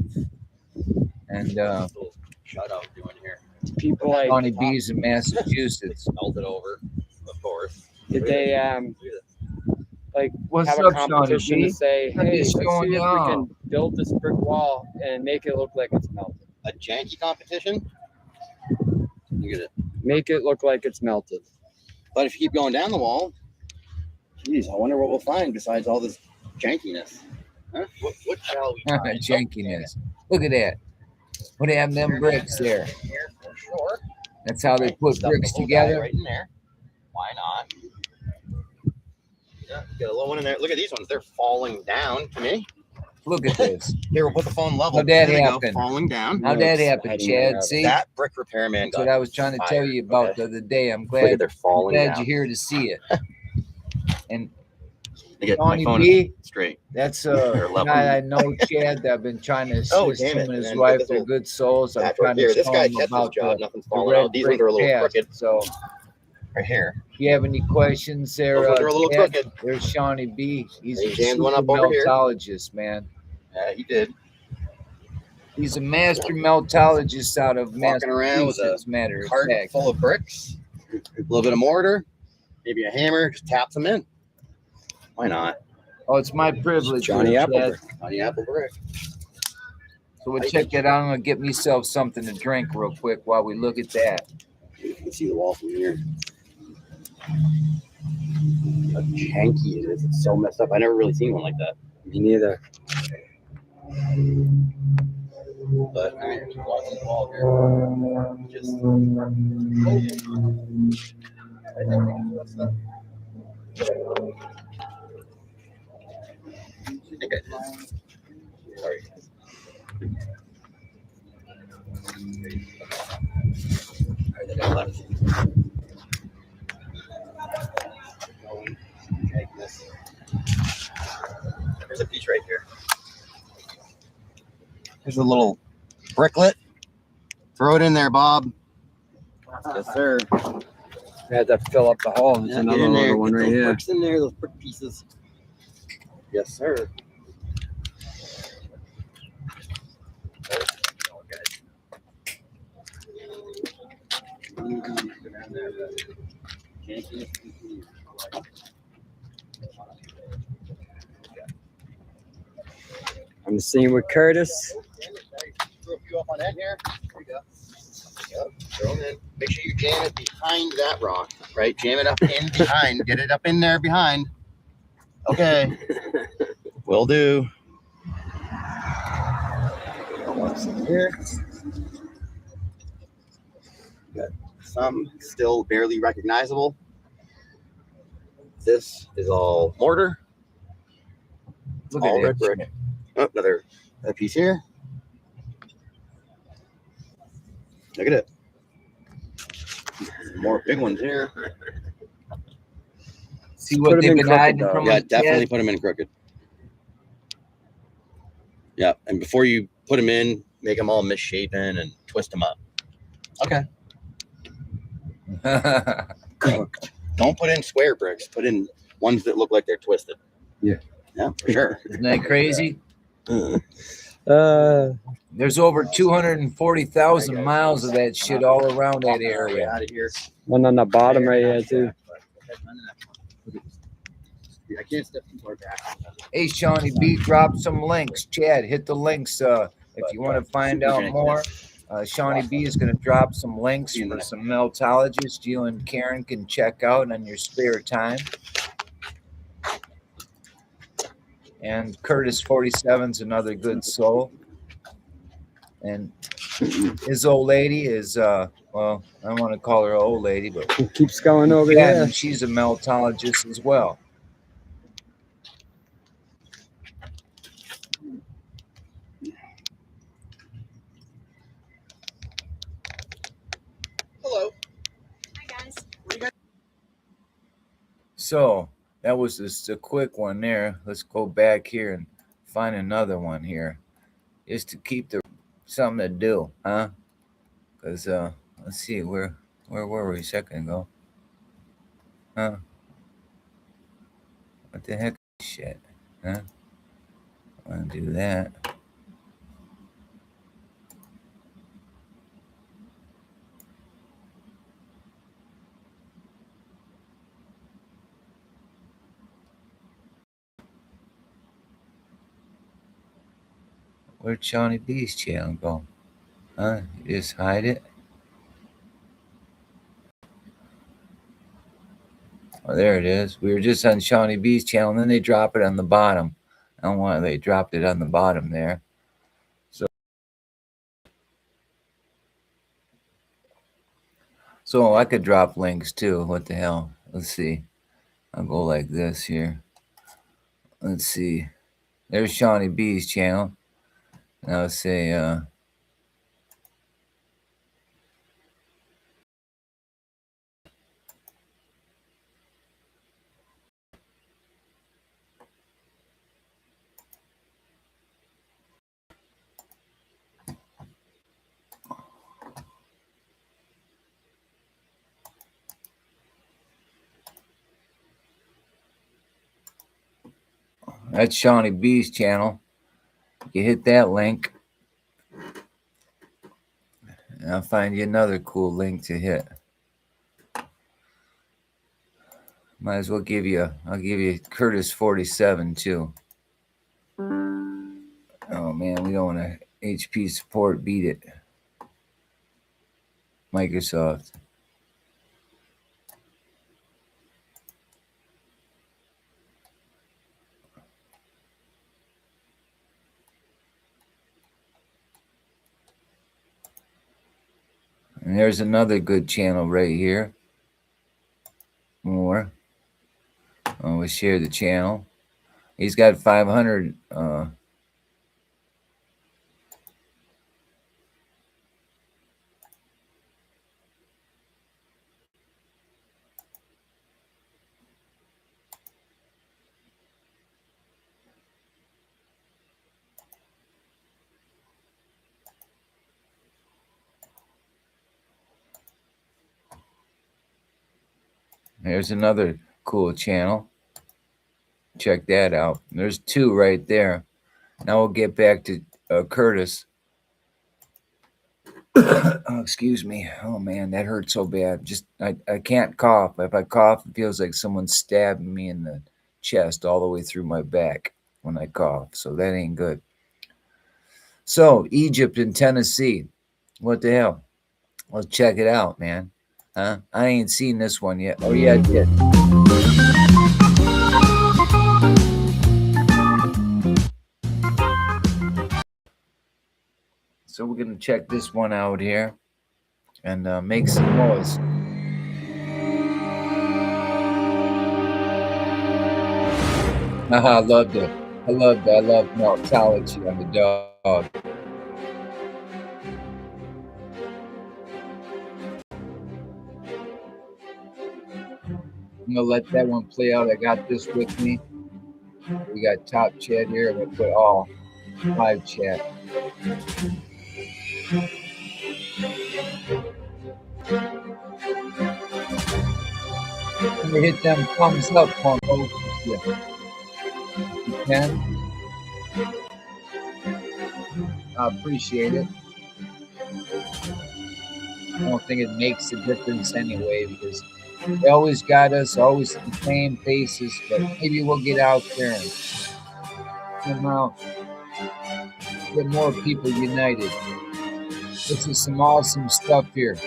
[SPEAKER 1] and
[SPEAKER 4] Shout out doing here.
[SPEAKER 5] people like,
[SPEAKER 1] Shawnybee's in Massachusetts.
[SPEAKER 4] Melted over, of course.
[SPEAKER 5] did they like
[SPEAKER 1] What's
[SPEAKER 5] have
[SPEAKER 1] up,
[SPEAKER 5] a competition
[SPEAKER 1] Shawnybee?
[SPEAKER 5] to say,
[SPEAKER 1] I'm
[SPEAKER 5] hey, let's
[SPEAKER 1] just
[SPEAKER 5] see
[SPEAKER 1] showing
[SPEAKER 5] if we
[SPEAKER 1] you
[SPEAKER 5] can
[SPEAKER 1] off.
[SPEAKER 5] build this brick wall and make it look like it's melted.
[SPEAKER 4] A janky competition. Look at it.
[SPEAKER 5] Make it look like it's melted.
[SPEAKER 4] But if you keep going down the wall, geez, I wonder what we'll find besides all this jankiness. Huh? What shall we find?
[SPEAKER 1] Jankiness. Look at that. What happened to them bricks there?
[SPEAKER 4] Here for sure.
[SPEAKER 1] That's how they
[SPEAKER 4] Right,
[SPEAKER 1] put
[SPEAKER 4] stuff
[SPEAKER 1] bricks
[SPEAKER 4] the little guy
[SPEAKER 1] together.
[SPEAKER 4] right in there. Why not? Yeah, get a little one in there. Look at these ones. They're falling down to me.
[SPEAKER 1] Look at this.
[SPEAKER 4] Here, we'll put the phone level.
[SPEAKER 1] How'd that
[SPEAKER 4] There they go,
[SPEAKER 1] happen?
[SPEAKER 4] falling down.
[SPEAKER 1] How'd that happen, Chad? See?
[SPEAKER 4] That brick repairman
[SPEAKER 1] That's
[SPEAKER 4] got
[SPEAKER 1] what I was trying to tell
[SPEAKER 4] fired,
[SPEAKER 1] you about
[SPEAKER 4] okay?
[SPEAKER 1] the other day. I'm
[SPEAKER 4] Look at
[SPEAKER 1] glad,
[SPEAKER 4] they're falling
[SPEAKER 1] glad
[SPEAKER 4] down.
[SPEAKER 1] you're here to see it. And
[SPEAKER 4] I get my phone
[SPEAKER 1] Shawnybee,
[SPEAKER 4] straight.
[SPEAKER 1] that's
[SPEAKER 4] They're
[SPEAKER 1] a
[SPEAKER 4] level.
[SPEAKER 1] guy I know, Chad, that I've been trying to
[SPEAKER 4] Oh,
[SPEAKER 1] assist
[SPEAKER 4] damn
[SPEAKER 1] him
[SPEAKER 4] it,
[SPEAKER 1] and his
[SPEAKER 4] man.
[SPEAKER 1] wife.
[SPEAKER 4] This
[SPEAKER 1] They're
[SPEAKER 4] little
[SPEAKER 1] good souls. I'm
[SPEAKER 4] patch
[SPEAKER 1] trying
[SPEAKER 4] right here.
[SPEAKER 1] to
[SPEAKER 4] This
[SPEAKER 1] tell
[SPEAKER 4] guy
[SPEAKER 1] him
[SPEAKER 4] kept his
[SPEAKER 1] about
[SPEAKER 4] job.
[SPEAKER 1] the
[SPEAKER 4] Nothing's
[SPEAKER 1] the
[SPEAKER 4] falling
[SPEAKER 1] red
[SPEAKER 4] out. These
[SPEAKER 1] brick
[SPEAKER 4] ones are a little
[SPEAKER 1] path.
[SPEAKER 4] crooked
[SPEAKER 1] So
[SPEAKER 4] right here.
[SPEAKER 1] if you have any questions there,
[SPEAKER 4] Those ones are a little
[SPEAKER 1] Chad,
[SPEAKER 4] crooked.
[SPEAKER 1] there's Shawnybee. He's
[SPEAKER 4] He
[SPEAKER 1] a
[SPEAKER 4] jammed one
[SPEAKER 1] super
[SPEAKER 4] up over here.
[SPEAKER 1] meltologist, man.
[SPEAKER 4] Yeah, he did.
[SPEAKER 1] He's a master meltologist out of
[SPEAKER 4] Walking around with a
[SPEAKER 1] Massachusetts, matter of
[SPEAKER 4] Cart
[SPEAKER 1] fact.
[SPEAKER 4] full of bricks, a little bit of mortar, maybe a hammer, just taps them in. Why not?
[SPEAKER 1] Oh, it's my privilege,
[SPEAKER 4] Johnny
[SPEAKER 1] Chad.
[SPEAKER 4] Applebrick. Johnny Applebrick.
[SPEAKER 1] So we'll check that out. I'm gonna get myself something to drink real quick while we look at that.
[SPEAKER 4] You can see the wall from here. How janky it is. It's so messed up. I never really seen one like that.
[SPEAKER 5] Me neither.
[SPEAKER 4] But I mean, watching the wall here. Just I think I did. Sorry. Alright, then I left. There's a piece right here. There's a little bricklet. Throw it in there, Bob. Yes, sir.
[SPEAKER 5] I had to fill up the hole. There's
[SPEAKER 4] Yeah,
[SPEAKER 5] another
[SPEAKER 4] get in there.
[SPEAKER 5] little one
[SPEAKER 4] Get
[SPEAKER 5] right
[SPEAKER 4] those
[SPEAKER 5] here.
[SPEAKER 4] bricks in there, those brick pieces. Yes, sir.
[SPEAKER 5] I'm seeing with Curtis.
[SPEAKER 4] Throw a few up on that here. There you go. Yep, throw them in. Make sure you jam it behind that rock, right? Jam it up in behind. Get it up in there behind. Okay. Will do. Here. Got some still barely recognizable. This is all mortar.
[SPEAKER 1] Look
[SPEAKER 4] All
[SPEAKER 1] at
[SPEAKER 4] red
[SPEAKER 1] that.
[SPEAKER 4] brick. Oh, another piece here. Look at it. More big ones here.
[SPEAKER 1] See
[SPEAKER 5] Put
[SPEAKER 1] what
[SPEAKER 5] 'em
[SPEAKER 1] they've
[SPEAKER 5] in
[SPEAKER 1] been
[SPEAKER 5] crooked,
[SPEAKER 1] hiding
[SPEAKER 5] though.
[SPEAKER 1] from
[SPEAKER 4] Yeah,
[SPEAKER 1] us,
[SPEAKER 4] definitely
[SPEAKER 1] Chad?
[SPEAKER 4] put them in crooked. Yeah, and before you put them in, make them all misshapen and twist them up. Okay.
[SPEAKER 5] Cooked.
[SPEAKER 4] Don't put in square bricks. Put in ones that look like they're twisted.
[SPEAKER 5] Yeah.
[SPEAKER 4] Yeah, for sure.
[SPEAKER 1] Isn't that crazy?
[SPEAKER 5] Uh,
[SPEAKER 1] There's over 240,000 miles of that shit all around that area.
[SPEAKER 4] Out of here.
[SPEAKER 5] one on the bottom right here too.
[SPEAKER 4] I can't step too far back.
[SPEAKER 1] Hey, Shawnybee, drop some links. Chad, hit the links if you want to find out more. Shawnybee is going to drop some links for some meltologists you and Karen can check out on your spare time. And Kurtis47's another good soul. And his old lady is, well, I don't want to call her old lady, but
[SPEAKER 5] It keeps going over
[SPEAKER 1] yeah,
[SPEAKER 5] here.
[SPEAKER 1] and she's a meltologist as well.
[SPEAKER 4] Hello.
[SPEAKER 6] Hi guys.
[SPEAKER 1] So that was just a quick one there. Let's go back here and find another one here, just to keep the something to do, huh? Because let's see, where were we a second ago? Huh? What the heck? Shit, huh? I want to do that. Where'd Shawnybee's channel go? Huh? You just hide it? Oh, there it is. We were just on Shawnybee's channel, and then they drop it on the bottom. I don't want they dropped it on the bottom there. So I could drop links too. What the hell? Let's see. I'll go like this here. Let's see. There's Shawnybee's channel. And I'll say that's Shawnybee's channel. You hit that link, and I'll find you another cool link to hit. Might as well give you. I'll give you Kurtis47 too. Oh man, we don't want to HP support. Beat it. Microsoft. And there's another good channel right here. More. We'll share the channel. He's got 500. There's another cool channel. Check that out. There's two right there. Now we'll get back to Kurtis. Oh, excuse me. Oh man, that hurt so bad. Just I can't cough. If I cough, it feels like someone stabbed me in the chest all the way through my back when I cough. So that ain't good. So Egypt and Tennessee. What the hell? Let's check it out, man. Huh? I ain't seen this one yet. Oh yeah, I did. So we're gonna check this one out here and make some noise. I loved it. I loved mortality on the dog. I'm gonna let that one play out. I got this with me. We got top chat here. I'm gonna put all live chat. I'm gonna hit them thumbs up on both of you. If you can. I appreciate it. I don't think it makes a difference anyway because they always got us, always the same faces, but maybe we'll get out there and somehow get more people united. This is some awesome stuff here.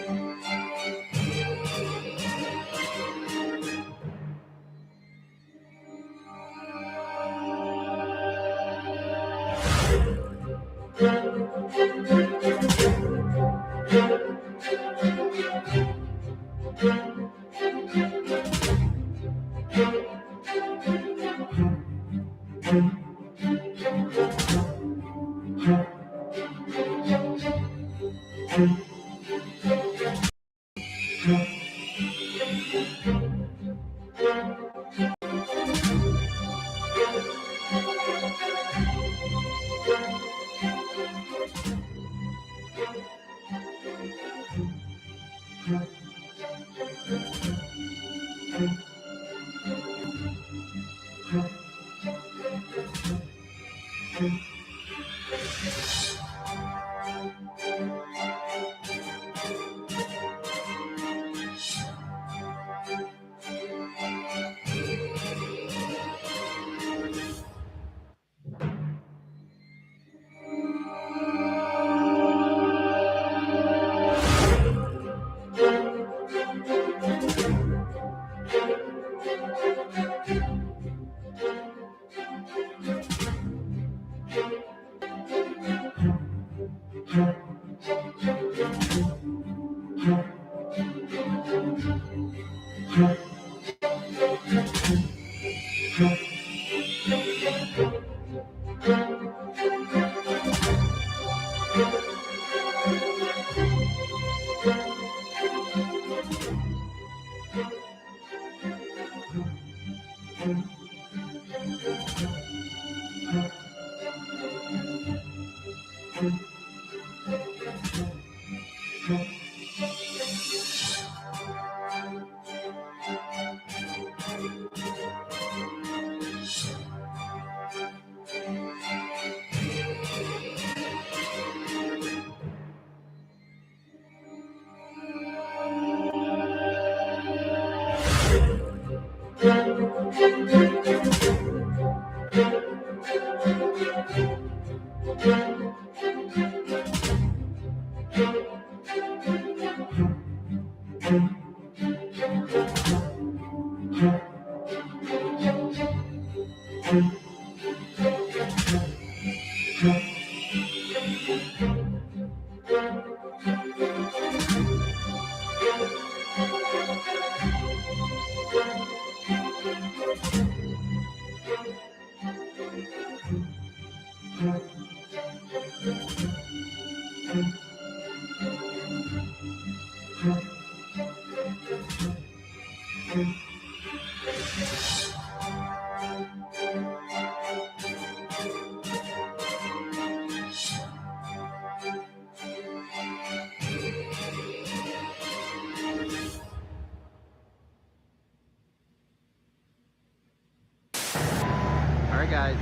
[SPEAKER 4] Alright guys,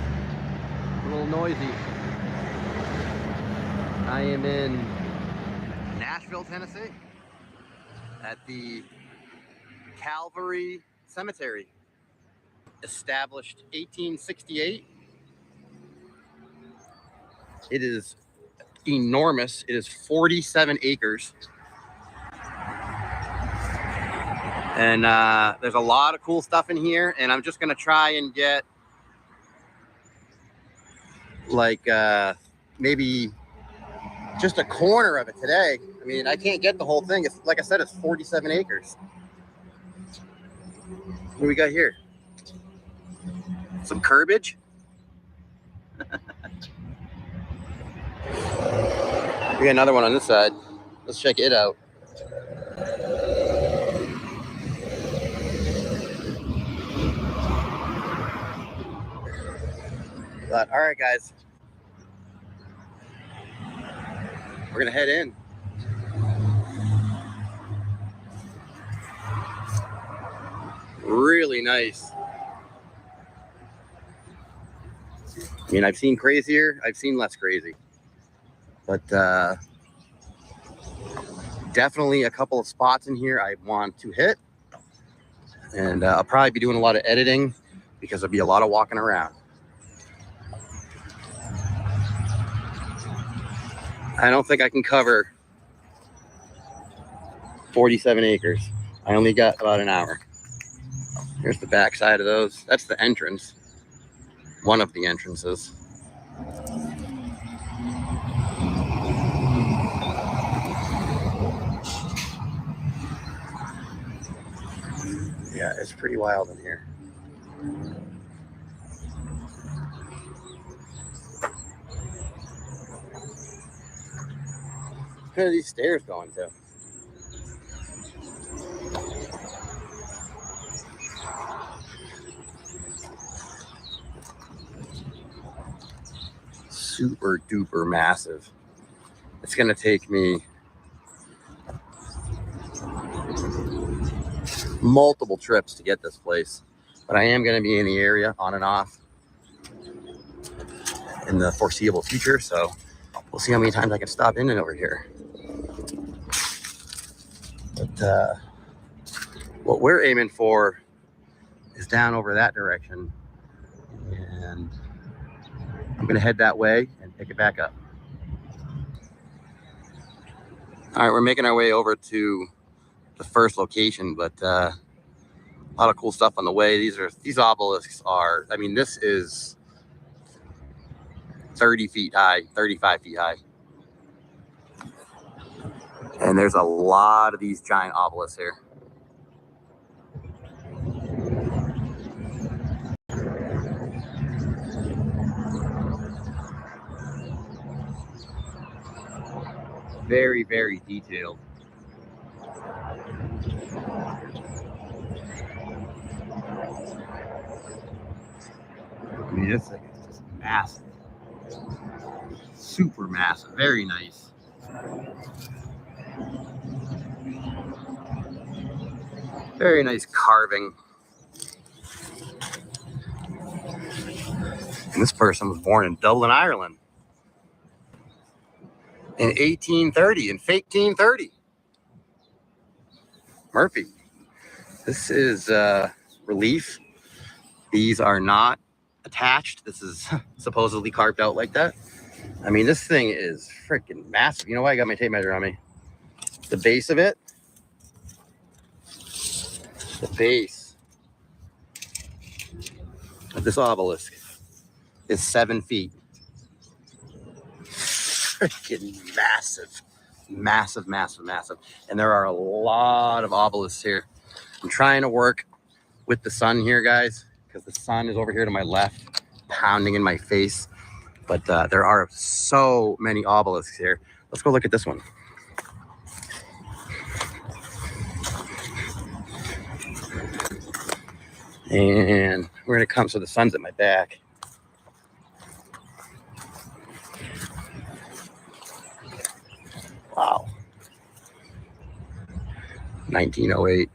[SPEAKER 4] a little noisy. I am in Nashville, Tennessee at the Calvary Cemetery. Established 1868. It is enormous. It is 47 acres. And there's a lot of cool stuff in here, and I'm just gonna try and get like maybe just a corner of it today. I mean, I can't get the whole thing. It's like I said, it's 47 acres. What do we got here? Some curbage. We got another one on this side. Let's check it out. But all right, guys, we're gonna head in. Really nice. I mean, I've seen crazier, I've seen less crazy, but definitely a couple of spots in here I want to hit, and I'll probably be doing a lot of editing because there'll be a lot of walking around. I don't think I can cover 47 acres. I only got about an hour. Here's the back side of those. That's the entrance. One of the entrances. Yeah, it's pretty wild in here. Where are these stairs going to? Super duper massive. It's gonna take me multiple trips to get this place, but I am gonna be in the area on and off. in the foreseeable future. So we'll see how many times I can stop in and over here. But what we're aiming for is down over that direction. And I'm going to head that way and pick it back up. All right, we're making our way over to the first location, but a lot of cool stuff on the way. These obelisks are, I mean, this is 30 feet high, 35 feet high. And there's a lot of these giant obelisks here. Very, very detailed. I mean, it's like it's just massive. Super massive. Very nice. Very nice carving. And this person was born in Dublin, Ireland in 1830, in fake 1830. Murphy. This is relief. These are not attached. This is supposedly carved out like that. I mean, this thing is freaking massive. You know why I got my tape measure on me? The base of it. The base of this obelisk is 7 feet. Freaking massive. Massive, massive, massive. And there are a lot of obelisks here. I'm trying to work with the sun here, guys, because the sun is over here to my left, pounding in my face. But there are so many obelisks here. Let's go look at this one. And we're gonna come so the sun's at my back. Wow. 1908.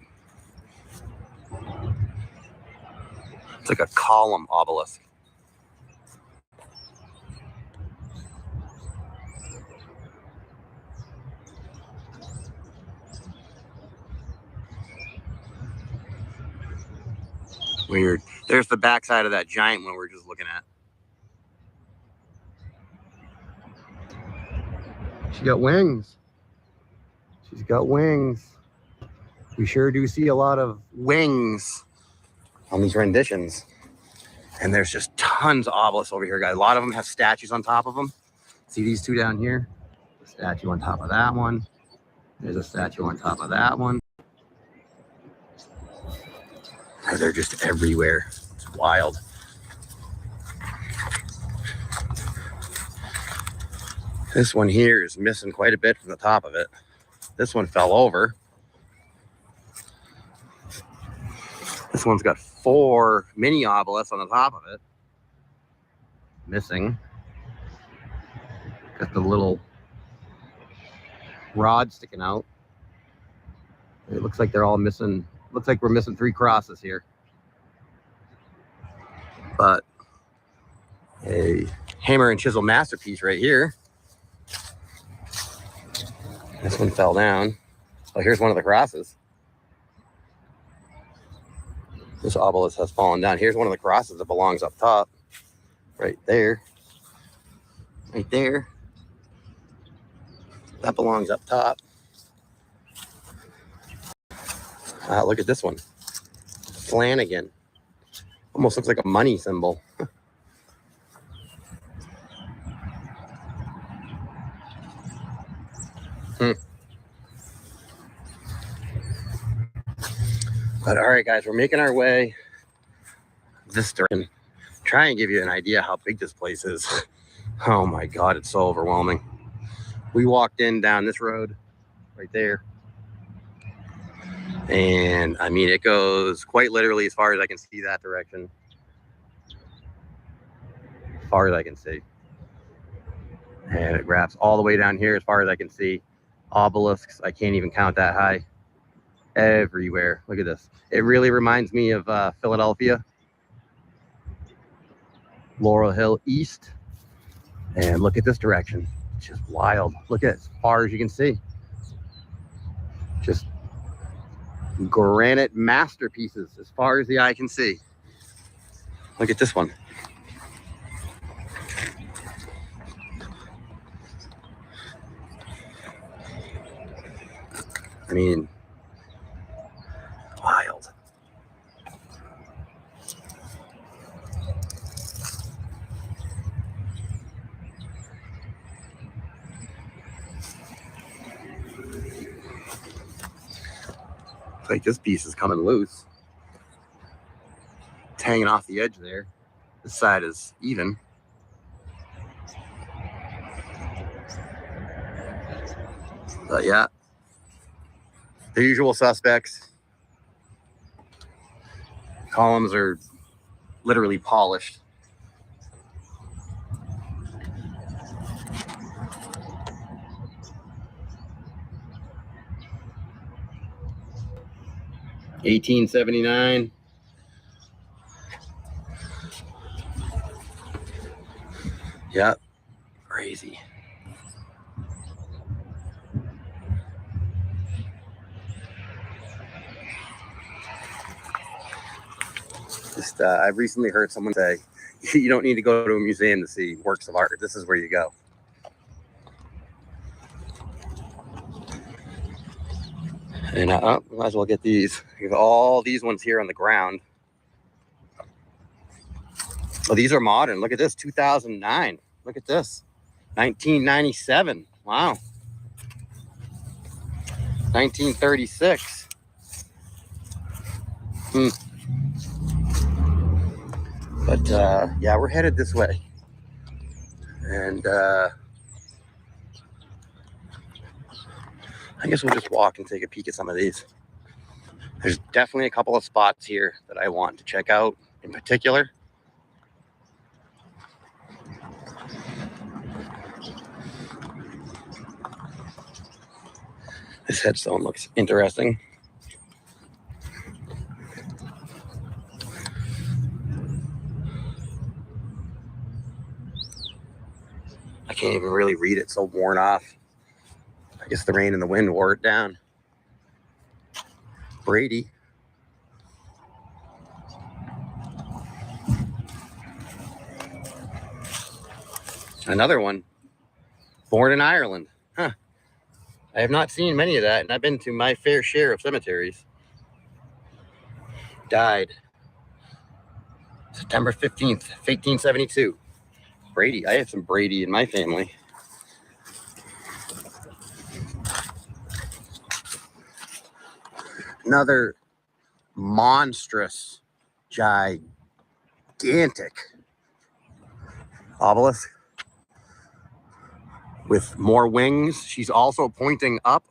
[SPEAKER 4] It's like a column obelisk. Weird. There's the backside of that giant one we're just looking at. She got wings. She's got wings. We sure do see a lot of wings on these renditions. And there's just tons of obelisks over here, guys. A lot of them have statues on top of them. See these two down here? A statue on top of that one. There's a statue on top of that one. They're just everywhere. It's wild. This one here is missing quite a bit from the top of it. This one fell over. This one's got 4 mini obelisks on the top of it. Missing. Got the little rod sticking out. It looks like they're all missing. Looks like we're missing 3 crosses here. But a hammer and chisel masterpiece right here. This one fell down. Oh, here's one of the crosses. This obelisk has fallen down. Here's one of the crosses that belongs up top. Right there. Right there. That belongs up top. Look at this one. Flanagan. Almost looks like a money symbol. But all right, guys, we're making our way this direction. Try and give you an idea how big this place is. Oh my God, it's so overwhelming. We walked in down this road right there. And I mean, it goes quite literally as far as I can see that direction. As far as I can see. And it wraps all the way down here as far as I can see. Obelisks, I can't even count that high. Everywhere. Look at this. It really reminds me of Philadelphia. Laurel Hill East. And look at this direction. It's just wild. Look at as far as you can see. Just granite masterpieces as far as the eye can see. Look at this one. I mean, wild. Like this piece is coming loose. It's hanging off the edge there. This side is even. But yeah, the usual suspects. Columns are literally polished. $18.79. Yep, crazy. Just, I've recently heard someone say, you don't need to go to a museum to see works of art. This is where you go. And might as well get these. We have all these ones here on the ground. Oh, these are modern. Look at this, 2009. Look at this, 1997. Wow. 1936. But yeah, we're headed this way. And I guess we'll just walk and take a peek at some of these. There's definitely a couple of spots here that I want to check out in particular. This headstone looks interesting. I can't even really read it, so worn off. I guess the rain and the wind wore it down. Brady. Another one. Born in Ireland. Huh. I have not seen many of that, and I've been to my fair share of cemeteries. Died September 15th, 1872. Brady. I have some Brady in my family. Another monstrous, gigantic obelisk with more wings. She's also pointing up.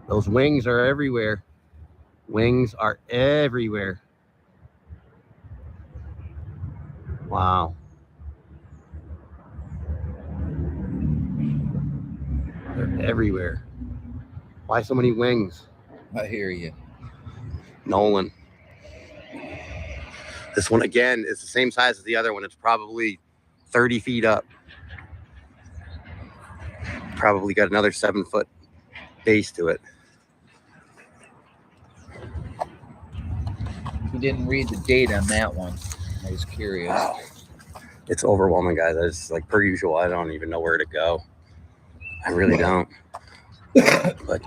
[SPEAKER 4] Those wings are everywhere. Wings are everywhere. Wow. They're everywhere. Why so many wings?
[SPEAKER 1] I hear you.
[SPEAKER 4] Nolan. This one, again, is the same size as the other one. It's probably 30 feet up. Probably got another 7-foot base to it.
[SPEAKER 1] You didn't read the date on that one. I was curious.
[SPEAKER 4] It's overwhelming, guys. It's like per usual. I don't even know where to go. I really don't. But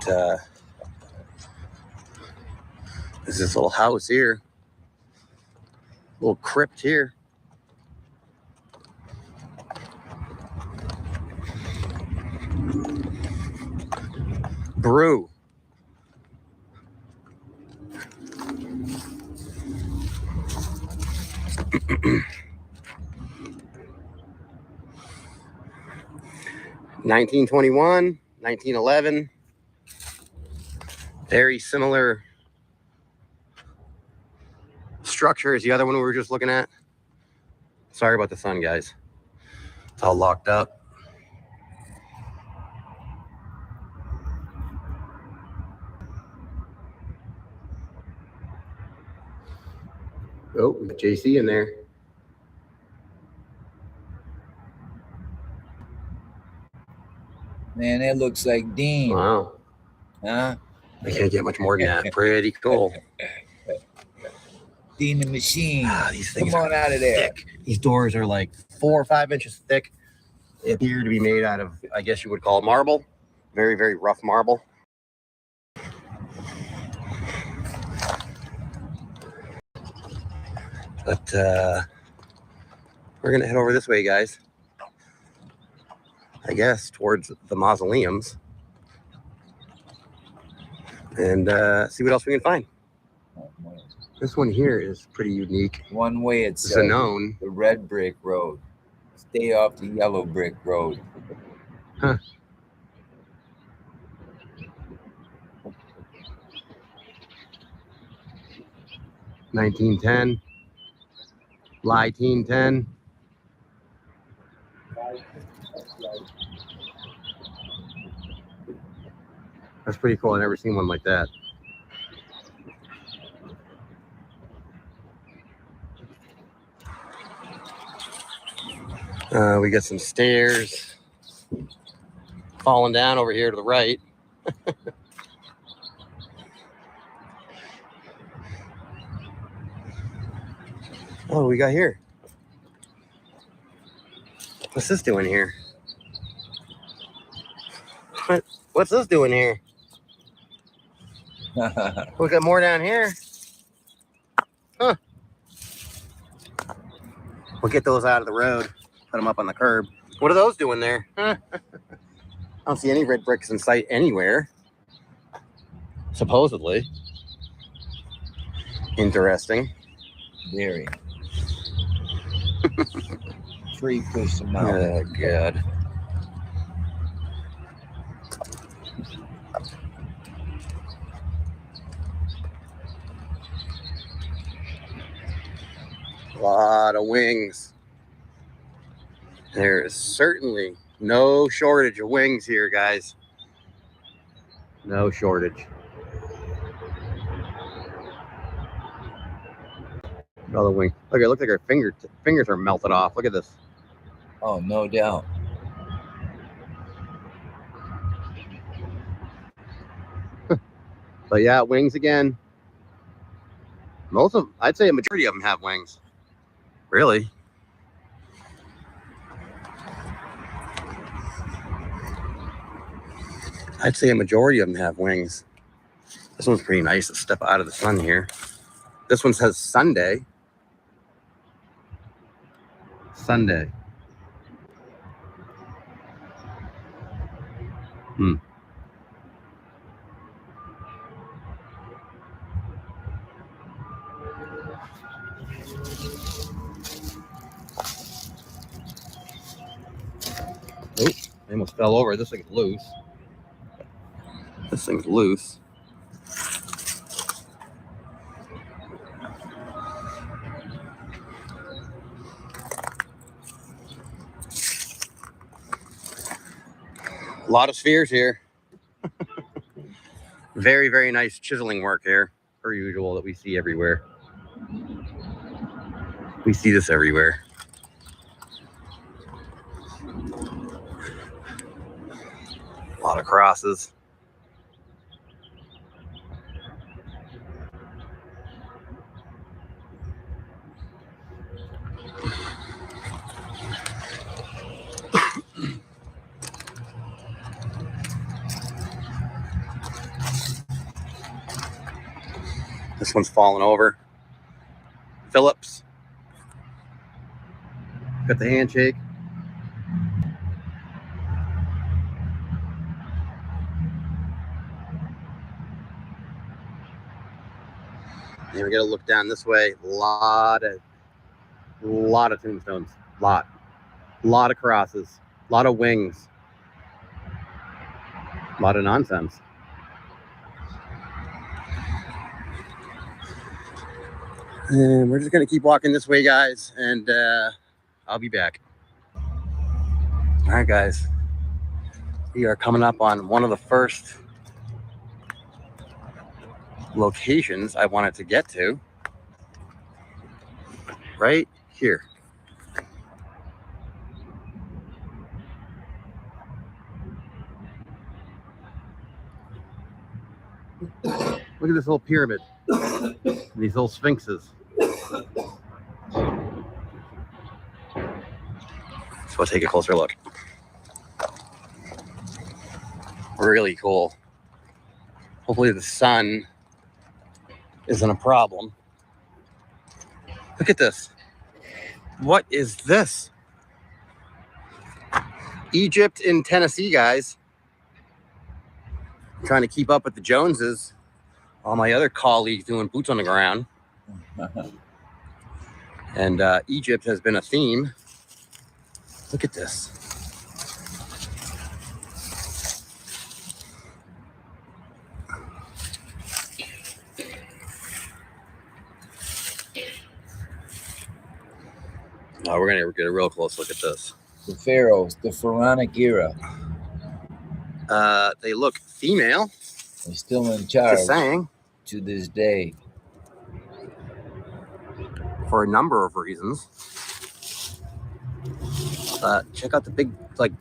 [SPEAKER 4] there's this little house here. Little crypt here. Brew. (1921) 1911. Very similar structure as the other one we were just looking at. Sorry about the sun, guys. It's all locked up. Oh, we got JC in there.
[SPEAKER 1] Man, that looks like Dean.
[SPEAKER 4] Wow.
[SPEAKER 1] Huh?
[SPEAKER 4] I can't get much more than that. Pretty cool.
[SPEAKER 1] Dean the machine.
[SPEAKER 4] These things
[SPEAKER 1] Come on
[SPEAKER 4] are
[SPEAKER 1] out of there.
[SPEAKER 4] thick. These doors are like 4 or 5 inches thick. They appear to be made out of, I guess you would call it marble. Very, very rough marble. But we're gonna head over this way, guys. I guess towards the mausoleums. And see what else we can find. This one here is pretty unique.
[SPEAKER 1] One way it's
[SPEAKER 4] Zanone.
[SPEAKER 1] the red brick road. Stay off the yellow brick road.
[SPEAKER 4] Huh. $19.10. Lie teen 10. That's pretty cool. I've never seen one like that. We got some stairs falling down over here to the right. Oh, we got here. What's this doing here? What's this doing here? We got more down here. Huh. We'll get those out of the road. Put them up on the curb. What are those doing there? Huh? I don't see any red bricks in sight anywhere. Supposedly. Interesting.
[SPEAKER 1] Very. Free push them out.
[SPEAKER 4] Oh, God. A lot of wings. There is certainly no shortage of wings here, guys. No shortage. Another wing. Look, it looks like our fingers are melted off. Look at this.
[SPEAKER 1] Oh, no doubt.
[SPEAKER 4] But yeah, wings again. Most of, I'd say a majority of them have wings. Really? I'd say a majority of them have wings. This one's pretty nice to step out of the sun here. This one says Sunday. Sunday. Oh, I almost fell over. This thing's loose. This thing's loose. A lot of spheres here. Very, very nice chiseling work here, per usual, that we see everywhere. We see this everywhere. A lot of crosses. This one's fallen over. Phillips. Got the handshake. And we gotta look down this way. Lot of tombstones. Lot of crosses. Lot of wings. A lot of nonsense. And we're just gonna keep walking this way, guys, and I'll be back. All right, guys. We are coming up on one of the first locations I wanted to get to. Right here. Look at this little pyramid. These little sphinxes. So we'll take a closer look. Really cool. Hopefully the sun isn't a problem. Look at this. What is this? Egypt in Tennessee, guys. I'm trying to keep up with the Joneses. All my other colleagues doing boots on the ground. And Egypt has been a theme. Look at this. Oh, we're gonna get a real close look at this.
[SPEAKER 1] The pharaohs, the pharaonic era.
[SPEAKER 4] They look female.
[SPEAKER 1] They're still in charge
[SPEAKER 4] Just saying.
[SPEAKER 1] to this day.
[SPEAKER 4] For a number of reasons. Check out the big, like,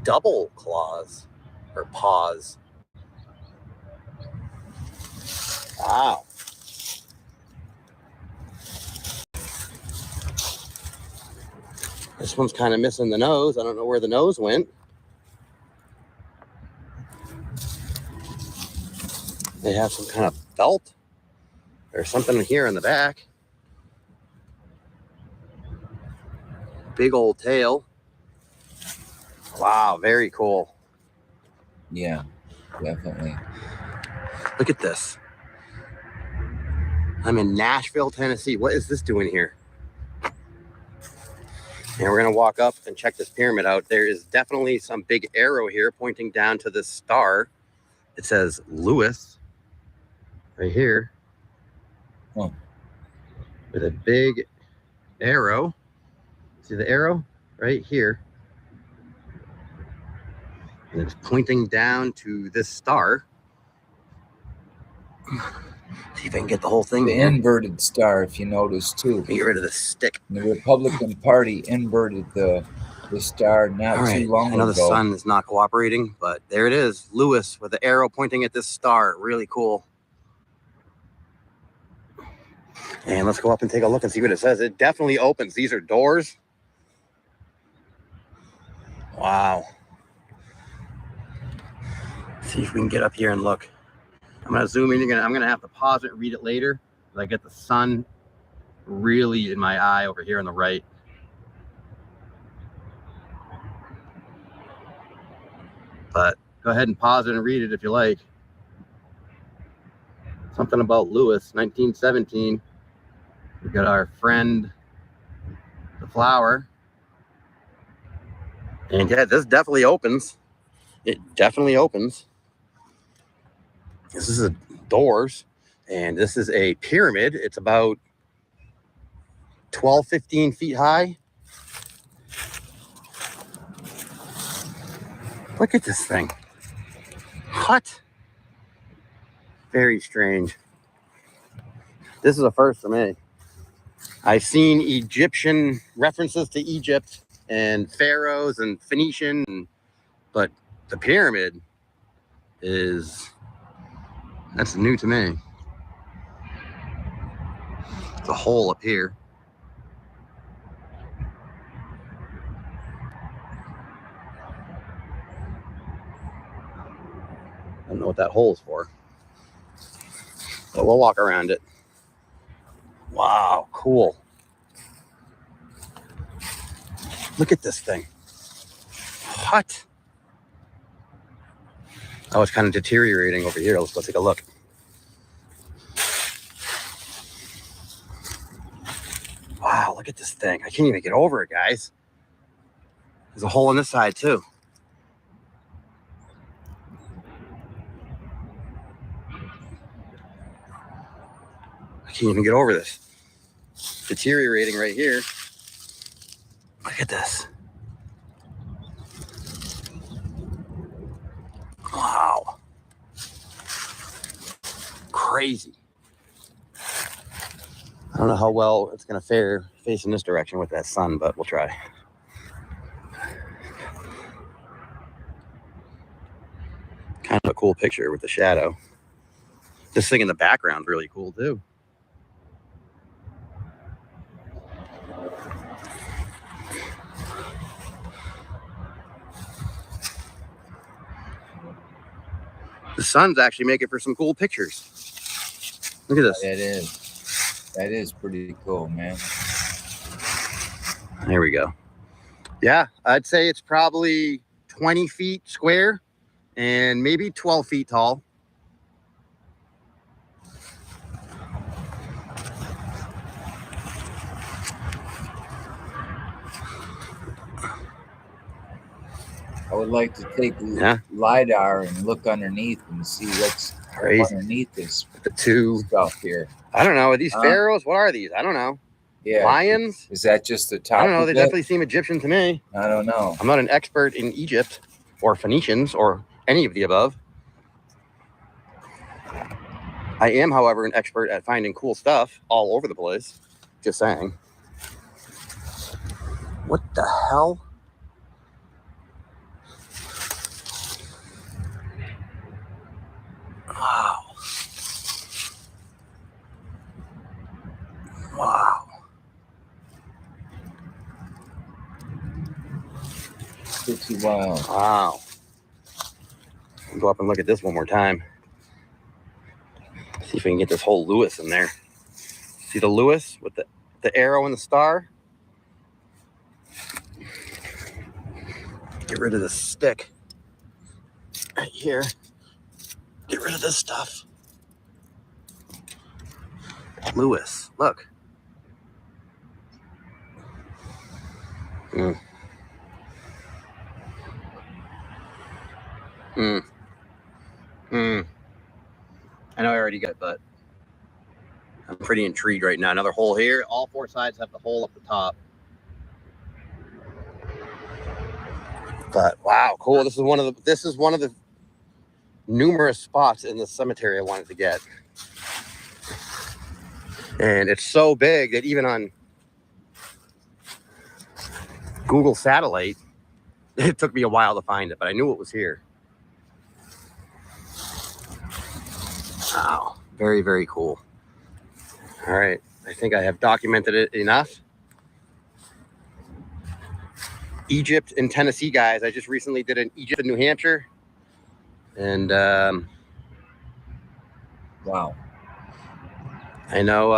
[SPEAKER 4] double claws or paws. Wow. This one's kind of missing the nose. I don't know where the nose went. They have some kind of belt or something here in the back. Big old tail. Wow, very cool.
[SPEAKER 1] Yeah, definitely.
[SPEAKER 4] Look at this. I'm in Nashville, Tennessee. What is this doing here? And we're going to walk up and check this pyramid out. There is definitely some big arrow here pointing down to this star. It says Lewis right here.
[SPEAKER 1] Oh.
[SPEAKER 4] With a big arrow. See the arrow? Right here. And it's pointing down to this star. See if I can get the whole thing.
[SPEAKER 1] The inverted star, if you notice, too.
[SPEAKER 4] Get rid of the stick.
[SPEAKER 1] The Republican Party inverted the star not too long ago.
[SPEAKER 4] I know the sun is not cooperating, but there it is. Lewis with the arrow pointing at this star. Really cool. And let's go up and take a look and see what it says. It definitely opens. These are doors. Wow. See if we can get up here and look. I'm going to zoom in. I'm going to have to pause it and read it later. I get the sun really in my eye over here on the right. But go ahead and pause it and read it if you like. Something about Lewis, 1917. We've got our friend, the flower. And yeah, this definitely opens. It definitely opens. This is doors, and this is a pyramid. It's about 12, 15 feet high. Look at this thing. What? Very strange. This is a first for me. I've seen Egyptian references to Egypt and pharaohs and Phoenician, but the pyramid that's new to me. It's a hole up here. I don't know what that hole is for, but we'll walk around it. Wow, cool. Look at this thing. What? Oh, it's kind of deteriorating over here. Let's go take a look. Wow, look at this thing. I can't even get over it, guys. There's a hole on this side, too. I can't even get over this. Deteriorating right here. Look at this. Wow. Crazy. I don't know how well it's going to fare facing this direction with that sun, but we'll try. Kind of a cool picture with the shadow. This thing in the background is really cool too. The sun's actually making for some cool pictures. Look at this.
[SPEAKER 1] That is. That is pretty cool, man.
[SPEAKER 4] There we go. Yeah, I'd say it's probably 20 feet square and maybe 12 feet tall.
[SPEAKER 1] I would like to take
[SPEAKER 4] Yeah.
[SPEAKER 1] LiDAR and look underneath and see what's
[SPEAKER 4] Crazy.
[SPEAKER 1] underneath this
[SPEAKER 4] The two,
[SPEAKER 1] stuff here.
[SPEAKER 4] I don't know, are these
[SPEAKER 1] Huh?
[SPEAKER 4] pharaohs? What are these? I don't know.
[SPEAKER 1] Yeah.
[SPEAKER 4] Lions?
[SPEAKER 1] Is that just the top
[SPEAKER 4] I don't know.
[SPEAKER 1] of
[SPEAKER 4] They
[SPEAKER 1] it?
[SPEAKER 4] definitely seem Egyptian to me.
[SPEAKER 1] I don't know.
[SPEAKER 4] I'm not an expert in Egypt or Phoenicians or any of the above. I am, however, an expert at finding cool stuff all over the place. Just saying. What the hell? Wow. Wow.
[SPEAKER 1] Pretty wild.
[SPEAKER 4] Wow. I'll go up and look at this one more time. See if we can get this whole Lewis in there. See the Lewis with the arrow and the star? Get rid of this stick. Right here. Get rid of this stuff. Lewis, look. Mm. Mm. Mm. I know I already got it, but I'm pretty intrigued right now. Another hole here. All four sides have the hole up the top. But wow, cool. This is one of the numerous spots in the cemetery I wanted to get. And it's so big that even on Google Satellite, it took me a while to find it, but I knew it was here. Wow, very, very cool. All right, I think I have documented it enough. Egypt and Tennessee, guys. I just recently did an Egypt in New Hampshire. And
[SPEAKER 1] Wow.
[SPEAKER 4] I know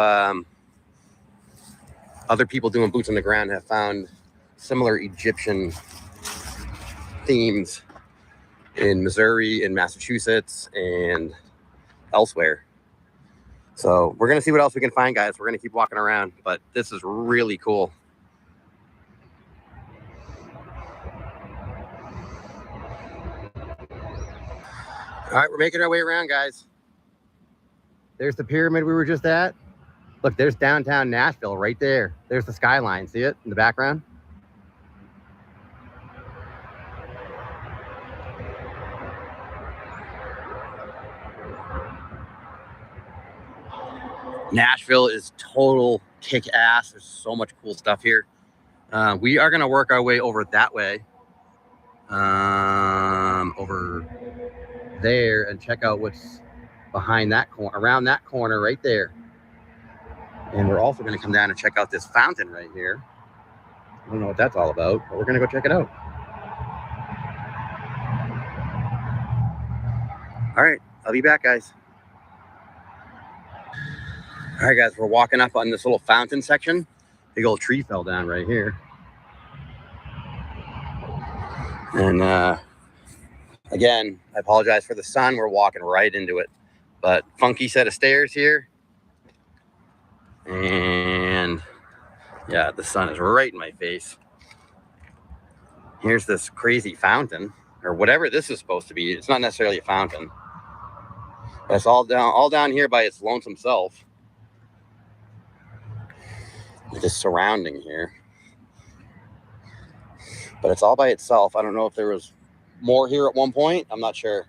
[SPEAKER 4] other people doing boots on the ground have found similar Egyptian themes in Missouri, in Massachusetts, and elsewhere. So we're going to see what else we can find, guys. We're going to keep walking around, but this is really cool. All right, we're making our way around, guys. There's the pyramid we were just at. Look, there's downtown Nashville right there. There's the skyline. See it in the background? Nashville is total kick-ass. There's so much cool stuff here. We are going to work our way over that way. Over there and check out what's behind that corner, around that corner right there. And we're also going to come down and check out this fountain right here. I don't know what that's all about, but we're going to go check it out. All right, I'll be back, guys. All right, guys, we're walking up on this little fountain section. Big old tree fell down right here. And again, I apologize for the sun. We're walking right into it. But funky set of stairs here. And yeah, the sun is right in my face. Here's this crazy fountain, or whatever this is supposed to be. It's not necessarily a fountain. But it's all down here by its lonesome self. Just surrounding here. But it's all by itself. I don't know if there was more here at one point. I'm not sure.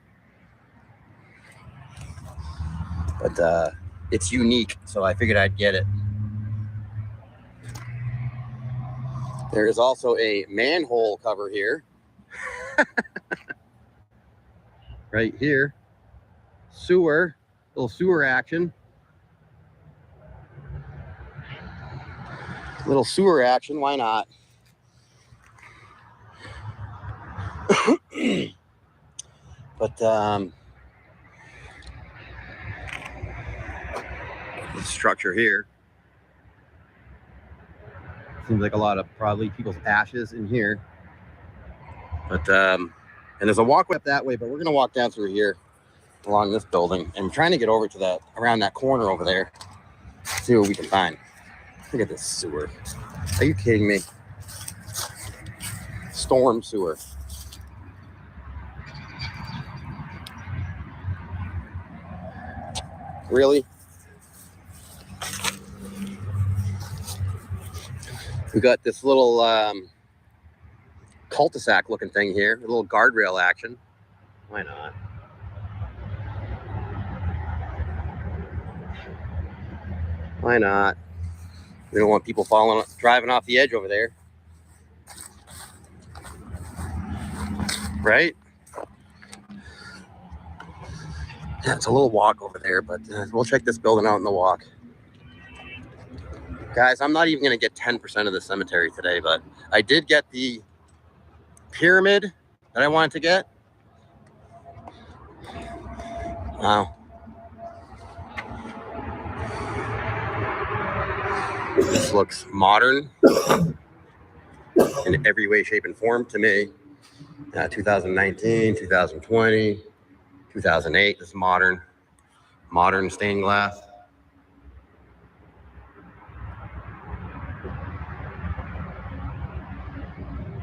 [SPEAKER 4] But it's unique, so I figured I'd get it. There is also a manhole cover here. Right here. Sewer. Little sewer action. Little sewer action, why not? But the structure here seems like a lot of probably people's ashes in here. But and there's a walkway up that way, but we're gonna walk down through here along this building, and I'm trying to get over to that, around that corner over there, see what we can find. Look at this sewer. Are you kidding me? Storm sewer. Really? We got this little cul-de-sac looking thing here, a little guardrail action. Why not? Why not? We don't want people driving off the edge over there. Right? Yeah, it's a little walk over there, but we'll check this building out in the walk. Guys, I'm not even going to get 10% of the cemetery today, but I did get the pyramid that I wanted to get. Wow. This looks modern in every way, shape, and form to me. 2019, 2020, 2008. This is modern stained glass.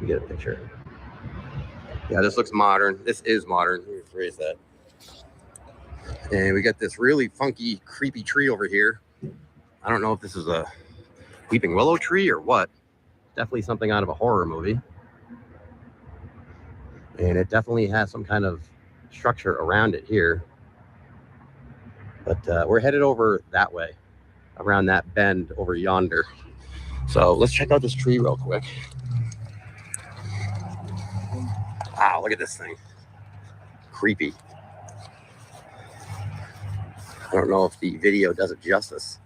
[SPEAKER 4] You get a picture. Yeah, this looks modern. This is modern. Let me rephrase that. And we got this really funky, creepy tree over here. I don't know if this is a weeping willow tree or what. Definitely something out of a horror movie. And it definitely has some kind of structure around it here. But we're headed over that way, around that bend over yonder. So let's check out this tree real quick. Wow, look at this thing. Creepy. I don't know if the video does it justice.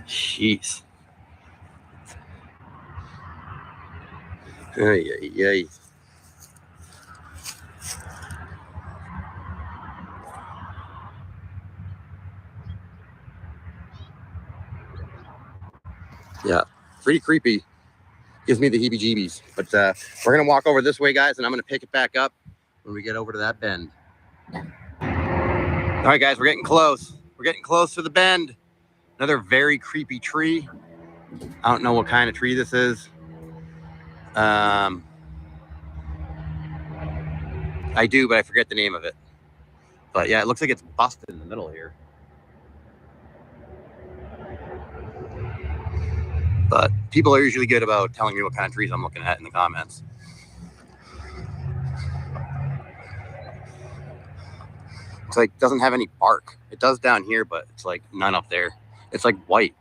[SPEAKER 4] Jeez. Ay, ay, ay. Yeah, pretty creepy. Gives me the heebie-jeebies. But we're going to walk over this way, guys, and I'm going to pick it back up when we get over to that bend. All right, guys, we're getting close. We're getting close to the bend. Another very creepy tree. I don't know what kind of tree this is. I do, but I forget the name of it. But yeah, it looks like it's busted in the middle here. But people are usually good about telling me what kind of trees I'm looking at in the comments. It's like, doesn't have any bark. It does down here, but it's like none up there. It's like white.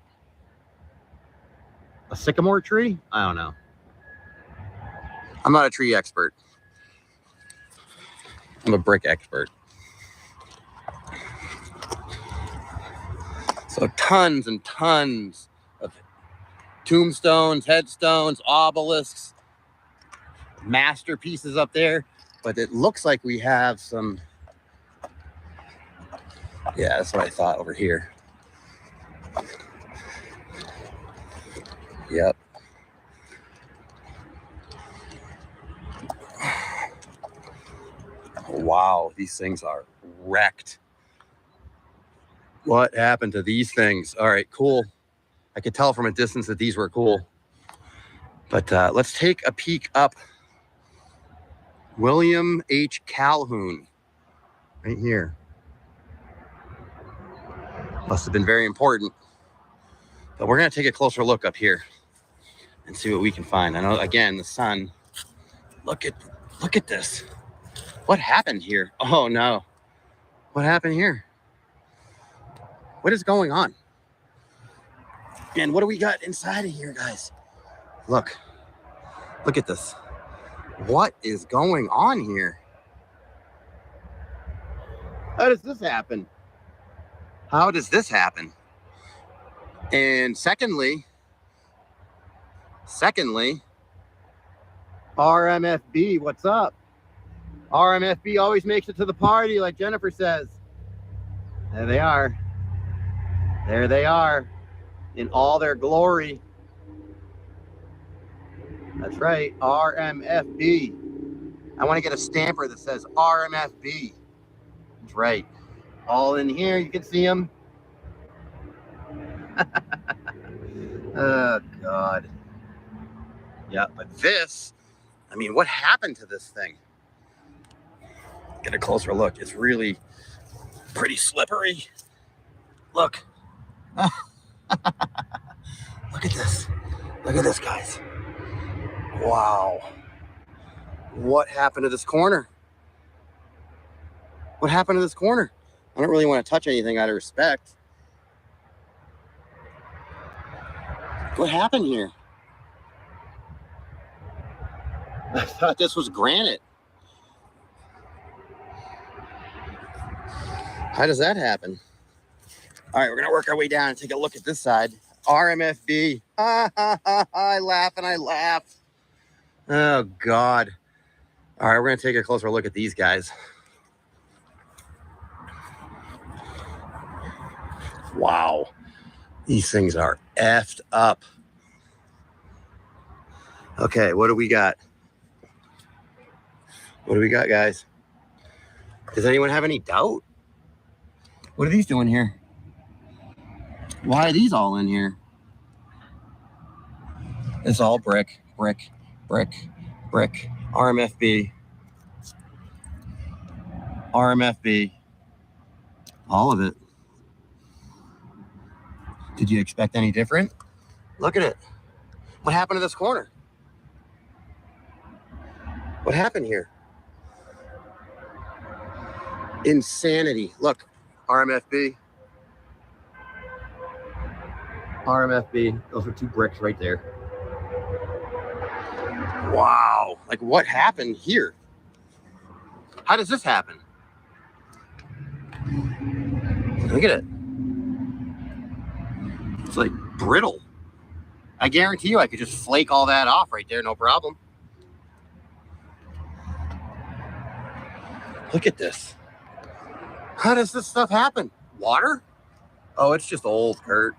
[SPEAKER 4] A sycamore tree? I don't know. I'm not a tree expert. I'm a brick expert. So tons and tons of tombstones, headstones, obelisks, masterpieces up there. But it looks like we have some... Yeah, that's what I thought over here. Yep. Wow, these things are wrecked. What happened to these things? All right, cool. I could tell from a distance that these were cool. But let's take a peek up. William H. Calhoun, right here. Must have been very important. But we're going to take a closer look up here and see what we can find. I know, again, the sun. Look at this. What happened here? Oh, no. What happened here? What is going on? And what do we got inside of here, guys? Look at this. What is going on here? How does this happen? How does this happen? And secondly, RMFB, what's up? RMFB always makes it to the party, like Jennifer says. There they are. There they are in all their glory. That's right, RMFB. I want to get a stamper that says RMFB. That's right. All in here, you can see them. Oh, God. Yeah, but this, I mean, what happened to this thing? Get a closer look. It's really pretty slippery. Look. Look at this. Look at this, guys. Wow. What happened to this corner? What happened to this corner? I don't really want to touch anything out of respect. What happened here? I thought this was granite. How does that happen? All right, we're going to work our way down and take a look at this side. RMFB. I laugh and I laugh. Oh, God. All right, we're going to take a closer look at these guys. Wow. These things are effed up. Okay, what do we got? What do we got, guys? Does anyone have any doubt? What are these doing here? Why are these all in here? It's all brick, brick, brick, brick. RMFB. RMFB. All of it. Did you expect any different? Look at it. What happened to this corner? What happened here? Insanity. Look, RMFB. RMFB. Those are two bricks right there. Wow. Like, what happened here? How does this happen? Look at it. It's like brittle. I guarantee you I could just flake all that off right there, no problem. Look at this. How does this stuff happen? Water? Oh, it's just old, Kurt.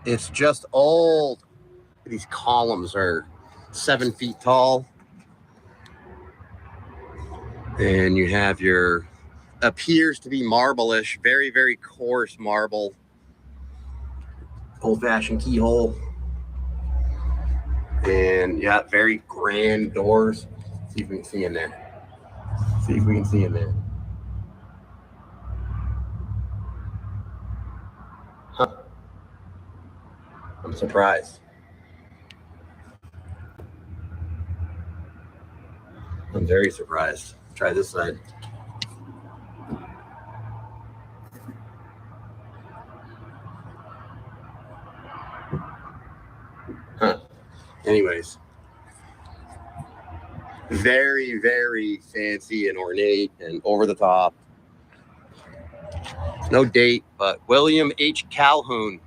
[SPEAKER 4] It's just old. These columns are 7 feet tall. And you have your, appears to be marble-ish, very, very coarse marble. Old-fashioned keyhole. And yeah, very grand doors. See if we can see in there. See if we can see in there. Huh. I'm surprised. I'm very surprised. Try this side. Huh. Anyways. Very, very fancy and ornate and over the top. No date, but William H. Calhoun.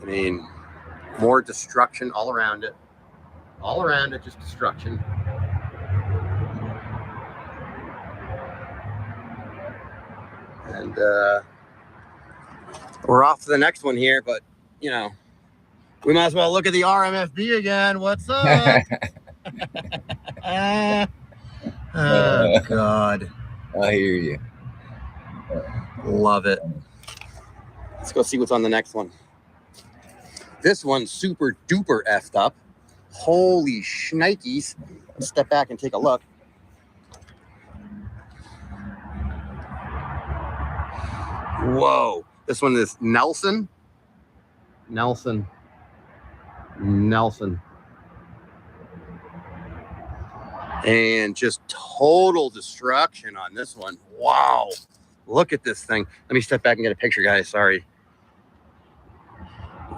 [SPEAKER 4] I mean, more destruction all around it. All around it, just destruction. And we're off to the next one here, but, you know, we might as well look at the RMFB again. What's up? Oh, God.
[SPEAKER 1] I hear you.
[SPEAKER 4] Love it. Let's go see what's on the next one. This one's super duper effed up. Holy shnikes. Let's step back and take a look. Whoa. This one is Nelson. Nelson. And just total destruction on this one. Wow. Look at this thing. Let me step back and get a picture, guys. Sorry.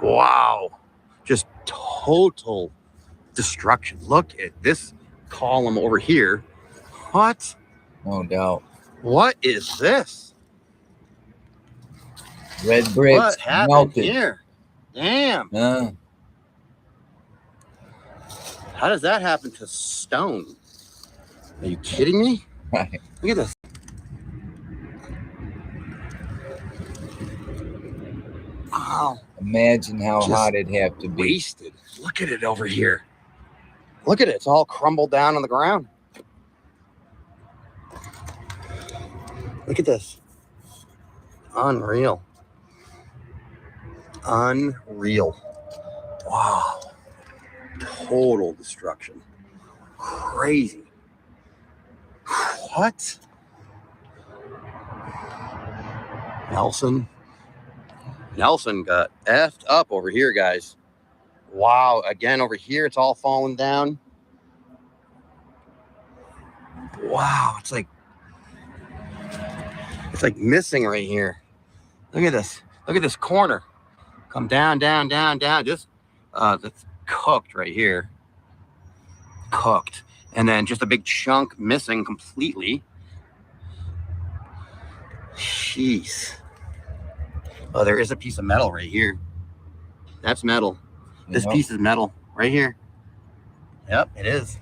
[SPEAKER 4] Wow. Just total destruction. Look at this column over here. What?
[SPEAKER 1] No doubt.
[SPEAKER 4] What is this?
[SPEAKER 1] Red bricks
[SPEAKER 4] What happened
[SPEAKER 1] melted.
[SPEAKER 4] here? Damn. How does that happen to stone? Are you kidding me?
[SPEAKER 1] Right.
[SPEAKER 4] Look at this. Wow.
[SPEAKER 1] Imagine how
[SPEAKER 4] Just
[SPEAKER 1] hot it'd have to be.
[SPEAKER 4] Wasted. Look at it over here. Look at it. It's all crumbled down on the ground. Look at this. Unreal. Unreal. Wow. Total destruction. Crazy. What? Nelson got effed up over here, guys. Wow. Again, over here, it's all falling down. Wow. It's like missing right here. Look at this. Look at this corner. Come down, down, down, down. Just that's cooked right here. Cooked. And then just a big chunk missing completely. Jeez. Oh, there is a piece of metal right here. That's metal. This piece is metal right here. Yep, it is.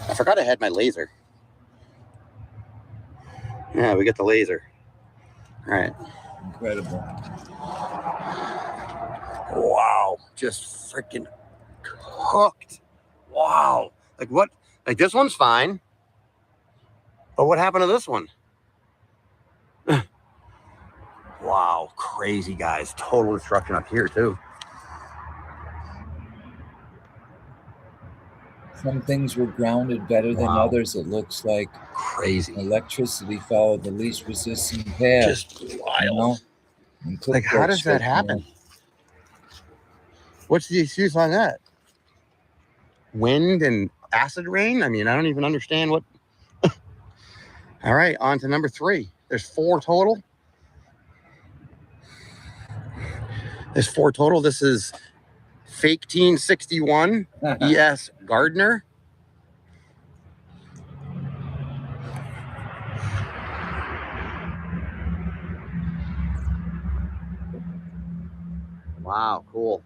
[SPEAKER 4] I forgot I had my laser. Yeah, we got the laser. All right.
[SPEAKER 1] Incredible.
[SPEAKER 4] Wow. Just freaking cooked. Wow. Like what? Like this one's fine. But what happened to this one? Wow. Crazy, guys. Total destruction up here, too.
[SPEAKER 1] Some things were grounded better than
[SPEAKER 4] Wow.
[SPEAKER 1] others, it looks like.
[SPEAKER 4] Crazy.
[SPEAKER 1] Electricity followed the least resistant path.
[SPEAKER 4] Just wild.
[SPEAKER 1] And
[SPEAKER 4] Like, how does that happen? What's the excuse on that? Wind and acid rain? I mean, I don't even understand what. All right, on to number 3. There's 4 total. There's 4 total. This is Fake Teen 61, E.S. Gardner. Wow, cool.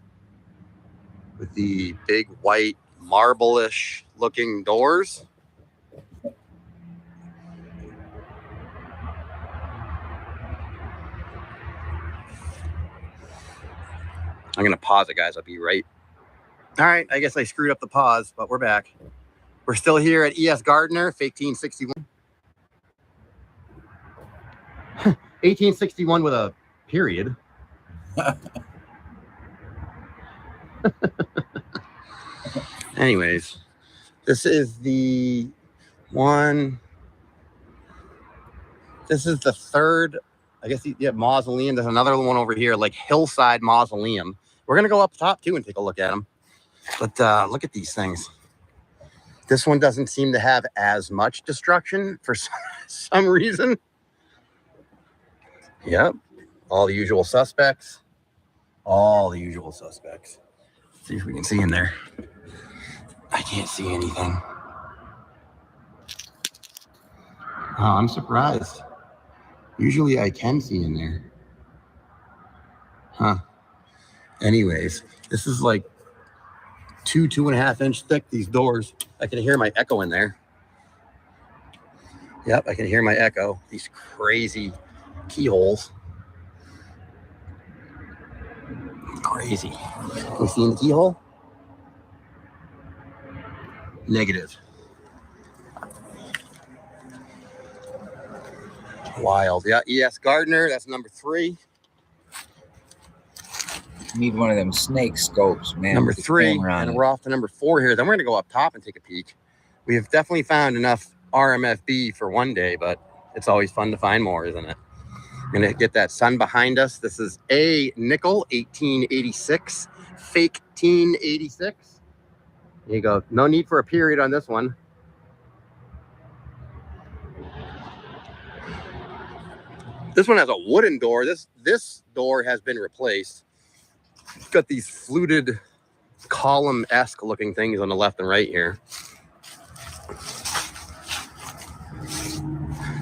[SPEAKER 4] With the big white marble-ish looking doors. I'm going to pause it, guys. I'll be right. All right. I guess I screwed up the pause, but we're back. We're still here at E.S. Gardner, Fake Teen 61. 1861 with a period. Anyways, this is the one. This is the 3rd, I guess, yeah, mausoleum. There's another one over here, like Hillside Mausoleum. We're going to go up top, too, and take a look at them. But look at these things. This one doesn't seem to have as much destruction for some reason. Yep. All the usual suspects. All the usual suspects. Let's see if we can see in there. I can't see anything. Oh, I'm surprised. Usually I can see in there. Huh. Anyways, this is like 2.5 inch thick, these doors. I can hear my echo in there. Yep, I can hear my echo. These crazy keyholes. Crazy. Can we see in the keyhole? Negative. Wild. Yeah, E.S. Gardner, that's number 3.
[SPEAKER 1] Need one of them snake scopes, man.
[SPEAKER 4] Number
[SPEAKER 1] with the
[SPEAKER 4] 3,
[SPEAKER 1] camera on
[SPEAKER 4] and
[SPEAKER 1] it.
[SPEAKER 4] we're off to number 4 here. Then we're going to go up top and take a peek. We have definitely found enough RMFB for one day, but it's always fun to find more, isn't it? We're going to get that sun behind us. This is A. Nickel, 1886, Fake Teen 86. There you go. No need for a period on this one. This one has a wooden door. This door has been replaced. It's got these fluted column-esque looking things on the left and right here.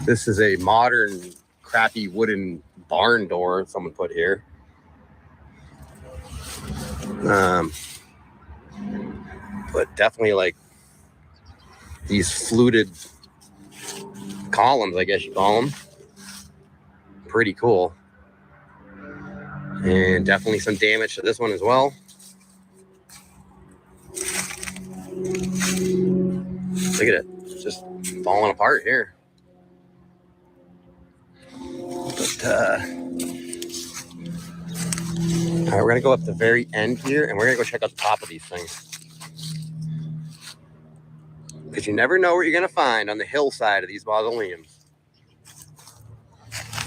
[SPEAKER 4] This is a modern, crappy wooden barn door someone put here. But definitely like these fluted columns, I guess you call them. Pretty cool. And definitely some damage to this one as well. Look at it. It's just falling apart here. But, all right, we're going to go up the very end here, and we're going to go check out the top of these things. Because you never know what you're going to find on the hillside of these mausoleums.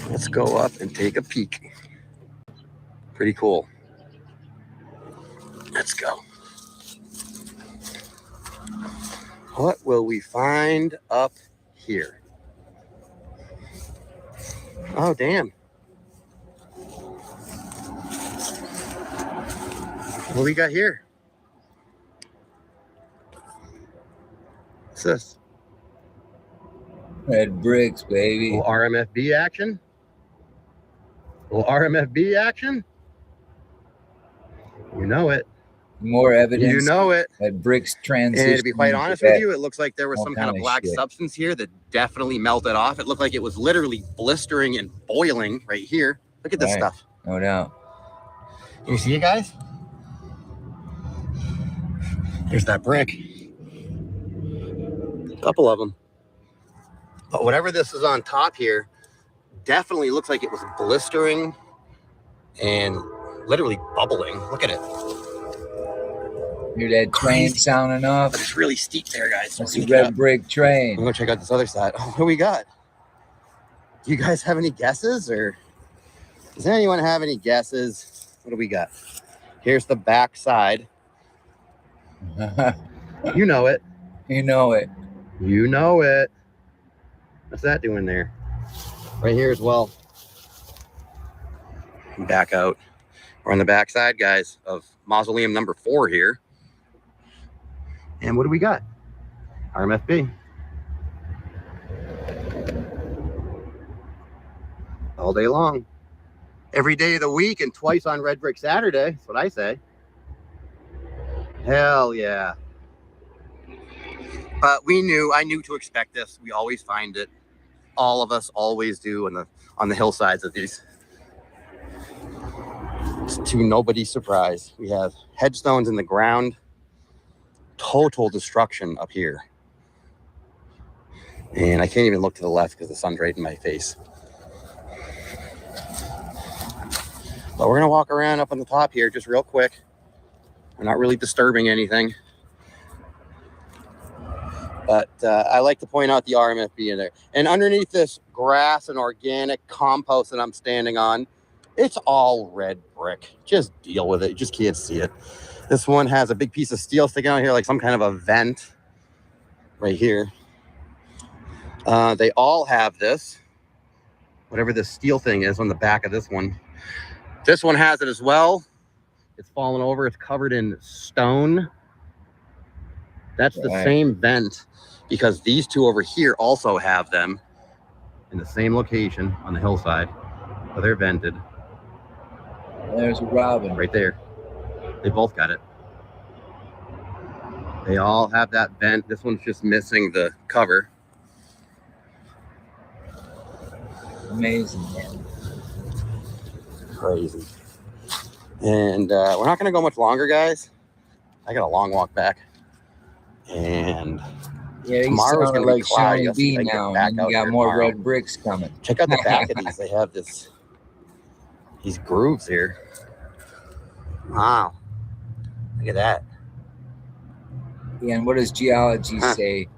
[SPEAKER 4] Let's go up and take a peek. Pretty cool. Let's go. What will we find up here? Oh, damn. What do we got here? What's this?
[SPEAKER 1] Red bricks, baby.
[SPEAKER 4] Little RMFB action? Little RMFB action? You know it.
[SPEAKER 1] More evidence.
[SPEAKER 4] You know it.
[SPEAKER 1] That bricks transition.
[SPEAKER 4] And to be quite honest with you, it looks like there was
[SPEAKER 1] all
[SPEAKER 4] some kind of
[SPEAKER 1] kind of
[SPEAKER 4] black
[SPEAKER 1] shit.
[SPEAKER 4] substance here that definitely melted off. It looked like it was literally blistering and boiling right here. Look at this
[SPEAKER 1] Right.
[SPEAKER 4] stuff.
[SPEAKER 1] No doubt.
[SPEAKER 4] Can you see it, guys? There's that brick. A couple of them. But whatever this is on top here definitely looks like it was blistering and literally bubbling. Look at it.
[SPEAKER 1] Hear that train
[SPEAKER 4] Crazy.
[SPEAKER 1] sounding off?
[SPEAKER 4] But it's really steep there, guys. So
[SPEAKER 1] That's
[SPEAKER 4] we're
[SPEAKER 1] a
[SPEAKER 4] gonna get
[SPEAKER 1] red
[SPEAKER 4] up.
[SPEAKER 1] brick
[SPEAKER 4] I'm
[SPEAKER 1] train.
[SPEAKER 4] gonna check out this other side. Oh, what do we got? Do you guys have any guesses, or does anyone have any guesses? What do we got? Here's the back side. You know it.
[SPEAKER 1] You know it.
[SPEAKER 4] You know it. What's that doing there? Right here as well. Back out. We're on the back side, guys, of mausoleum number 4 here. And what do we got? RMFB. All day long. Every day of the week and twice on Red Brick Saturday. That's what I say. Hell yeah. But I knew to expect this. We always find it. All of us always do on the hillsides of these. It's to nobody's surprise. We have headstones in the ground. Total destruction up here. And I can't even look to the left because the sun's right in my face. But we're going to walk around up on the top here just real quick. We're not really disturbing anything. But I like to point out the RMFB in there. And underneath this grass and organic compost that I'm standing on, it's all red brick. Just deal with it. You just can't see it. This one has a big piece of steel sticking out here, like some kind of a vent right here. They all have this, whatever this steel thing is on the back of this one. This one has it as well. It's fallen over. It's covered in stone. That's the same vent, because these two over here also have them in the same location on the hillside. So they're vented.
[SPEAKER 1] There's a robin.
[SPEAKER 4] Right there. They both got it. They all have that vent. This one's just missing the cover.
[SPEAKER 1] Amazing, man.
[SPEAKER 4] Crazy. And we're not going to go much longer, guys. I got a long walk back. And
[SPEAKER 1] Yeah,
[SPEAKER 4] tomorrow's
[SPEAKER 1] sounding
[SPEAKER 4] gonna be
[SPEAKER 1] like
[SPEAKER 4] cloudy. I'll see
[SPEAKER 1] Shawnybee
[SPEAKER 4] if I can get
[SPEAKER 1] now.
[SPEAKER 4] back
[SPEAKER 1] And
[SPEAKER 4] out
[SPEAKER 1] you got
[SPEAKER 4] here
[SPEAKER 1] more
[SPEAKER 4] tomorrow.
[SPEAKER 1] red bricks coming.
[SPEAKER 4] Check out the back of these. They have these grooves here. Wow. Look at that.
[SPEAKER 1] Yeah, and what does geology say?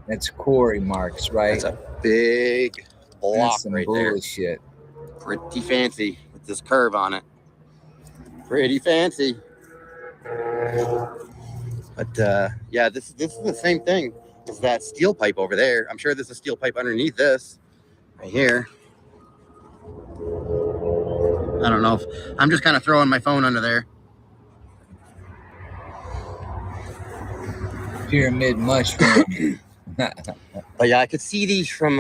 [SPEAKER 1] That's quarry marks, right?
[SPEAKER 4] That's a big block
[SPEAKER 1] That's some
[SPEAKER 4] right there.
[SPEAKER 1] bullshit.
[SPEAKER 4] Pretty fancy with this curve on it. Pretty fancy. But yeah, this is the same thing as that steel pipe over there. I'm sure there's a steel pipe underneath this right here. I don't know if I'm just kind of throwing my phone under there.
[SPEAKER 1] Pyramid mushroom.
[SPEAKER 4] But yeah, I could see these from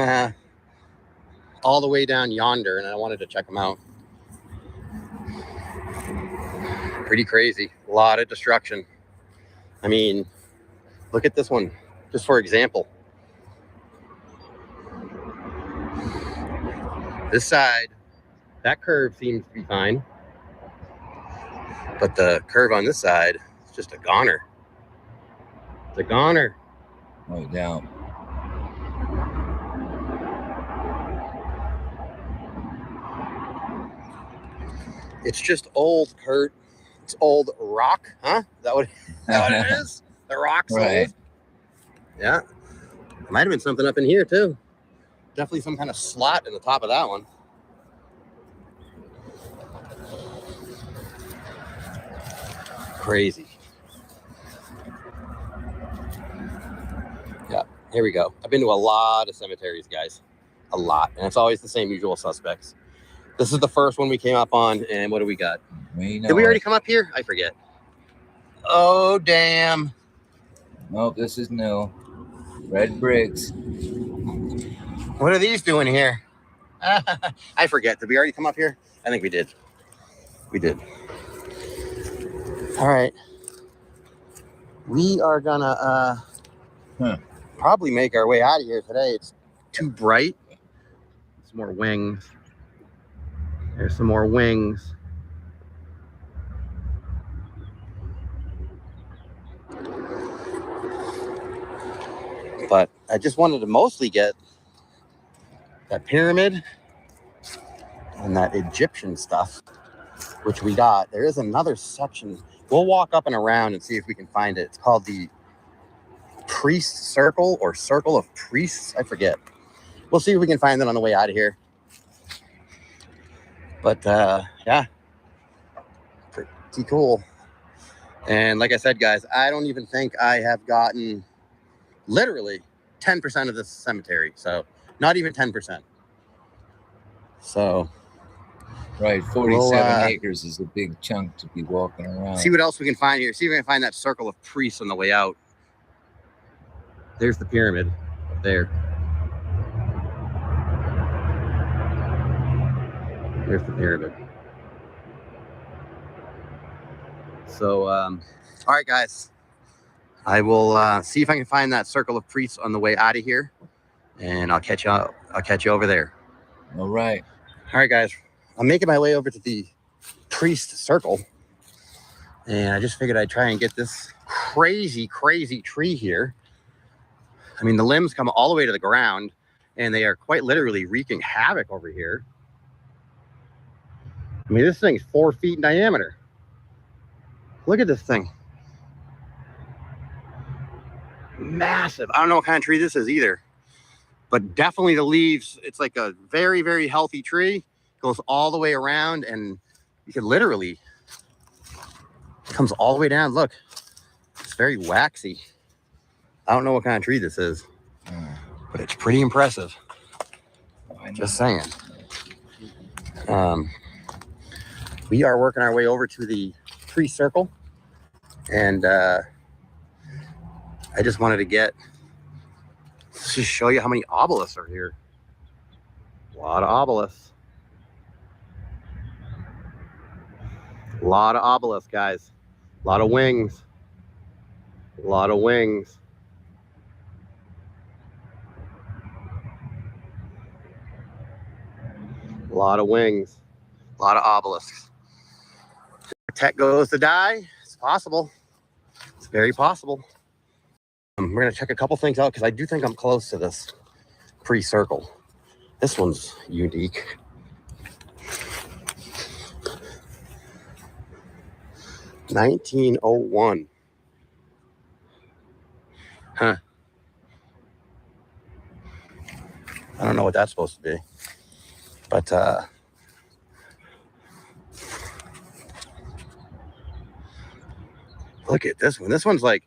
[SPEAKER 4] all the way down yonder, and I wanted to check them out. Pretty crazy. A lot of destruction. I mean, look at this one, just for example. This side, that curve seems to be fine. But the curve on this side is just a goner. It's a goner.
[SPEAKER 1] No doubt.
[SPEAKER 4] It's just old, Kurt. It's old rock, huh? Is that what it is? The rock's
[SPEAKER 1] Right.
[SPEAKER 4] old. Yeah. Might have been something up in here too. Definitely some kind of slot in the top of that one. Crazy. Yeah, here we go. I've been to a lot of cemeteries, guys. A lot. And it's always the same usual suspects. This is the first one we came up on, and what do we got? Did we already come up here? I forget. Oh, damn.
[SPEAKER 1] Nope, this is new. Red bricks.
[SPEAKER 4] What are these doing here? I forget. Did we already come up here? I think we did. We did. All right. We are gonna probably make our way out of here today. It's too bright. Some more wings. There's some more wings. But I just wanted to mostly get that pyramid and that Egyptian stuff, which we got. There is another section. We'll walk up and around and see if we can find it. It's called the Priest Circle or Circle of Priests. I forget. We'll see if we can find it on the way out of here. But yeah, pretty cool. And like I said, guys, I don't even think I have gotten literally 10% of this cemetery. So not even 10%. So
[SPEAKER 1] Right, 47 acres is a big chunk to be walking around.
[SPEAKER 4] see what else we can find here. See if we can find that circle of priests on the way out. There's the pyramid up there. There's the pyramid. So, all right, guys. I will see if I can find that circle of priests on the way out of here, and I'll catch you. I'll catch you over there.
[SPEAKER 1] All right.
[SPEAKER 4] All right, guys. I'm making my way over to the priest circle, and I just figured I'd try and get this crazy, crazy tree here. I mean, the limbs come all the way to the ground, and they are quite literally wreaking havoc over here. I mean, this thing's 4 feet in diameter. Look at this thing. Massive. I don't know what kind of tree this is either, but definitely the leaves, it's like a very, very healthy tree. Goes all the way around, and you can literally, it comes all the way down. Look, it's very waxy. I don't know what kind of tree this is, but it's pretty impressive. Just saying. We are working our way over to the tree circle, and I just wanted to just show you how many obelisks are here. A lot of obelisks. A lot of obelisks, guys. A lot of wings. A lot of wings. A lot of wings. A lot of obelisks. Tech goes to die. It's possible. It's very possible. We're going to check a couple things out because I do think I'm close to this pre-circle. This one's unique. $1901. Huh. I don't know what that's supposed to be. But look at this one. This one's like,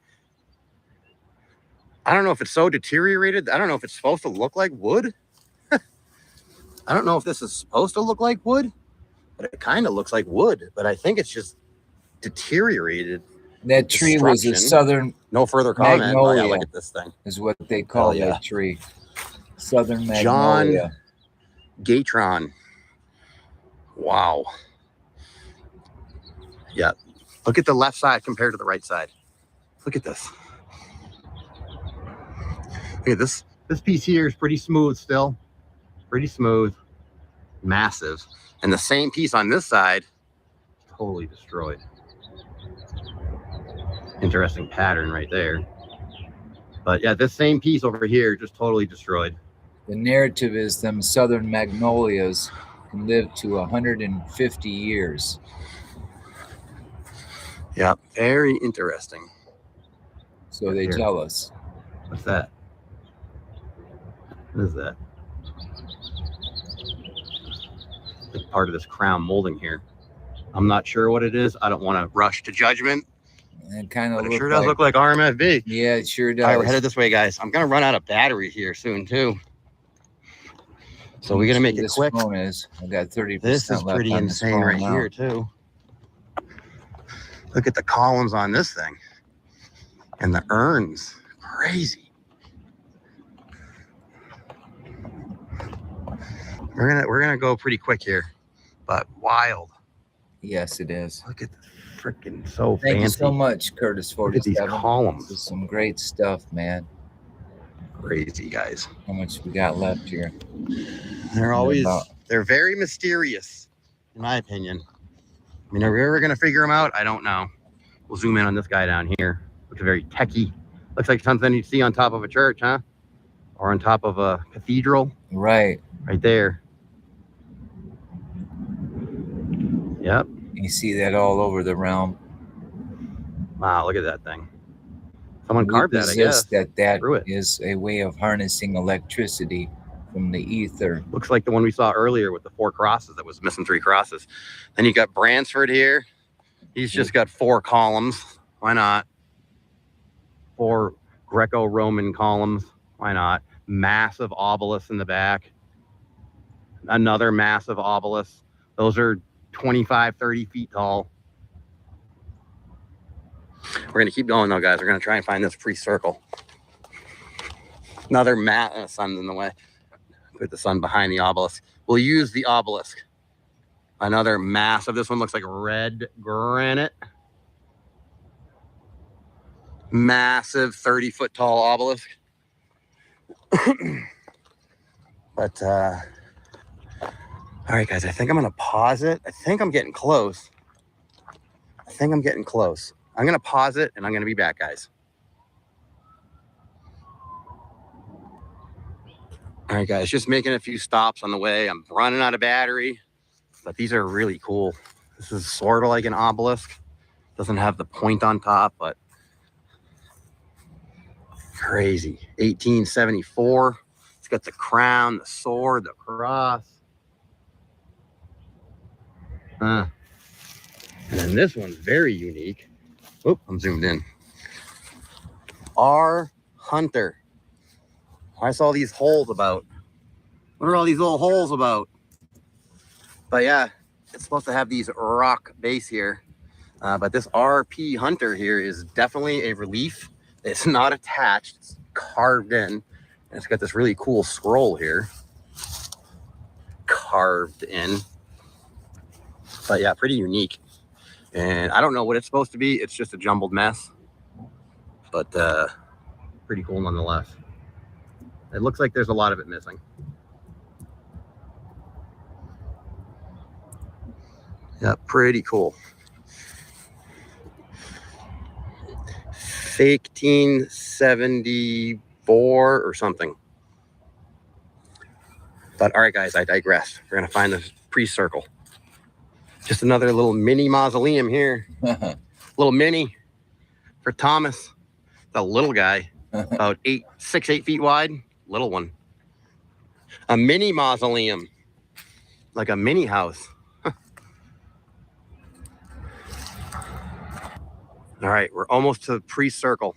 [SPEAKER 4] I don't know if it's so deteriorated. I don't know if it's supposed to look like wood. I don't know if this is supposed to look like wood, but it kind of looks like wood. But I think it's just deteriorated.
[SPEAKER 1] That tree was a
[SPEAKER 4] destruction.
[SPEAKER 1] southern
[SPEAKER 4] No further comment. Oh yeah,
[SPEAKER 1] magnolia.
[SPEAKER 4] look at this thing.
[SPEAKER 1] Is what they call
[SPEAKER 4] yeah.
[SPEAKER 1] that tree. Southern
[SPEAKER 4] John
[SPEAKER 1] magnolia.
[SPEAKER 4] Gatron. Wow. Yeah. Look at the left side compared to the right side. Look at this. Okay, this piece here is pretty smooth still. Pretty smooth. Massive. And the same piece on this side, totally destroyed. Interesting pattern right there. But yeah, this same piece over here just totally destroyed.
[SPEAKER 1] The narrative is them southern magnolias can live to 150 years.
[SPEAKER 4] Yeah, very interesting.
[SPEAKER 1] So
[SPEAKER 4] Right
[SPEAKER 1] they
[SPEAKER 4] here.
[SPEAKER 1] tell us.
[SPEAKER 4] What's that? What is that? Like part of this crown molding here. I'm not sure what it is. I don't want to rush to judgment.
[SPEAKER 1] And kind of
[SPEAKER 4] But it sure does look like RMFB.
[SPEAKER 1] Yeah, it sure does.
[SPEAKER 4] All right, we're headed this way, guys. I'm gonna run out of battery here soon too. So we're gonna make it
[SPEAKER 1] this
[SPEAKER 4] quick.
[SPEAKER 1] Phone is. I got 30%
[SPEAKER 4] This is
[SPEAKER 1] left
[SPEAKER 4] pretty
[SPEAKER 1] on this
[SPEAKER 4] insane
[SPEAKER 1] phone
[SPEAKER 4] right
[SPEAKER 1] now.
[SPEAKER 4] here too. Look at the columns on this thing. And the urns. Crazy. We're gonna go pretty quick here, but wild.
[SPEAKER 1] Yes, it is.
[SPEAKER 4] Look at the freaking so
[SPEAKER 1] Thank
[SPEAKER 4] fancy.
[SPEAKER 1] you so much, Kurtis47.
[SPEAKER 4] Look at these columns.
[SPEAKER 1] This is some great stuff, man.
[SPEAKER 4] Crazy, guys.
[SPEAKER 1] How much we got left here?
[SPEAKER 4] They're always,
[SPEAKER 1] about-
[SPEAKER 4] they're very mysterious, in my opinion. I mean, are we ever going to figure them out? I don't know. We'll zoom in on this guy down here. Looks very techie. Looks like something you'd see on top of a church, huh? Or on top of a cathedral.
[SPEAKER 1] Right.
[SPEAKER 4] Right there. Yep.
[SPEAKER 1] You see that all over the realm.
[SPEAKER 4] Wow, look at that thing. Someone
[SPEAKER 1] We
[SPEAKER 4] carved that, I guess.
[SPEAKER 1] That
[SPEAKER 4] Through it.
[SPEAKER 1] is a way of harnessing electricity from the ether.
[SPEAKER 4] Looks like the one we saw earlier with the 4 crosses that was missing 3 crosses. Then you got Bransford here. He's just got 4 columns. Why not? 4 Greco-Roman columns. Why not? Massive obelisk in the back. Another massive obelisk. Those are 25, 30 feet tall. We're going to keep going though, guys. We're going to try and find this pre-circle. Another sun's in the way. Put the sun behind the obelisk. We'll use the obelisk. Another massive. This one looks like red granite. Massive 30-foot tall obelisk. But, all right, guys, I think I'm going to pause it. I think I'm getting close. I'm going to pause it, and I'm going to be back, guys. All right, guys, just making a few stops on the way. I'm running out of battery, but these are really cool. This is sort of like an obelisk. Doesn't have the point on top, but crazy. 1874. It's got the crown, the sword, the cross. And then this one's very unique. Oop, I'm zoomed in. R. Hunter. I saw these holes about. What are all these little holes about? But yeah, it's supposed to have these rock base here. But this R.P. Hunter here is definitely a relief. It's not attached. It's carved in. And it's got this really cool scroll here. Carved in. But yeah, pretty unique. And I don't know what it's supposed to be. It's just a jumbled mess. But pretty cool nonetheless. It looks like there's a lot of it missing. Yeah, pretty cool. 1874 or something. But all right, guys, I digress. We're going to find the pre-circle. Just another little mini mausoleum here. Little mini for Thomas, the little guy, about 6, 8 feet wide. Little one. A mini mausoleum, like a mini house. All right, we're almost to the pre-circle.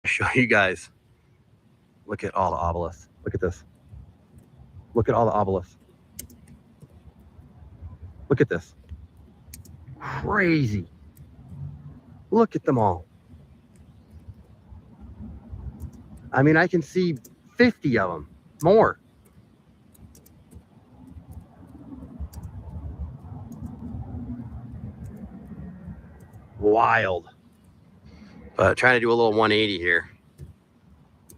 [SPEAKER 4] I'll show you guys. Look at all the obelisks. Look at this. Look at all the obelisks. Look at this. Crazy. Look at them all. I mean, I can see 50 of them, more. Wild. But trying to do a little 180 here.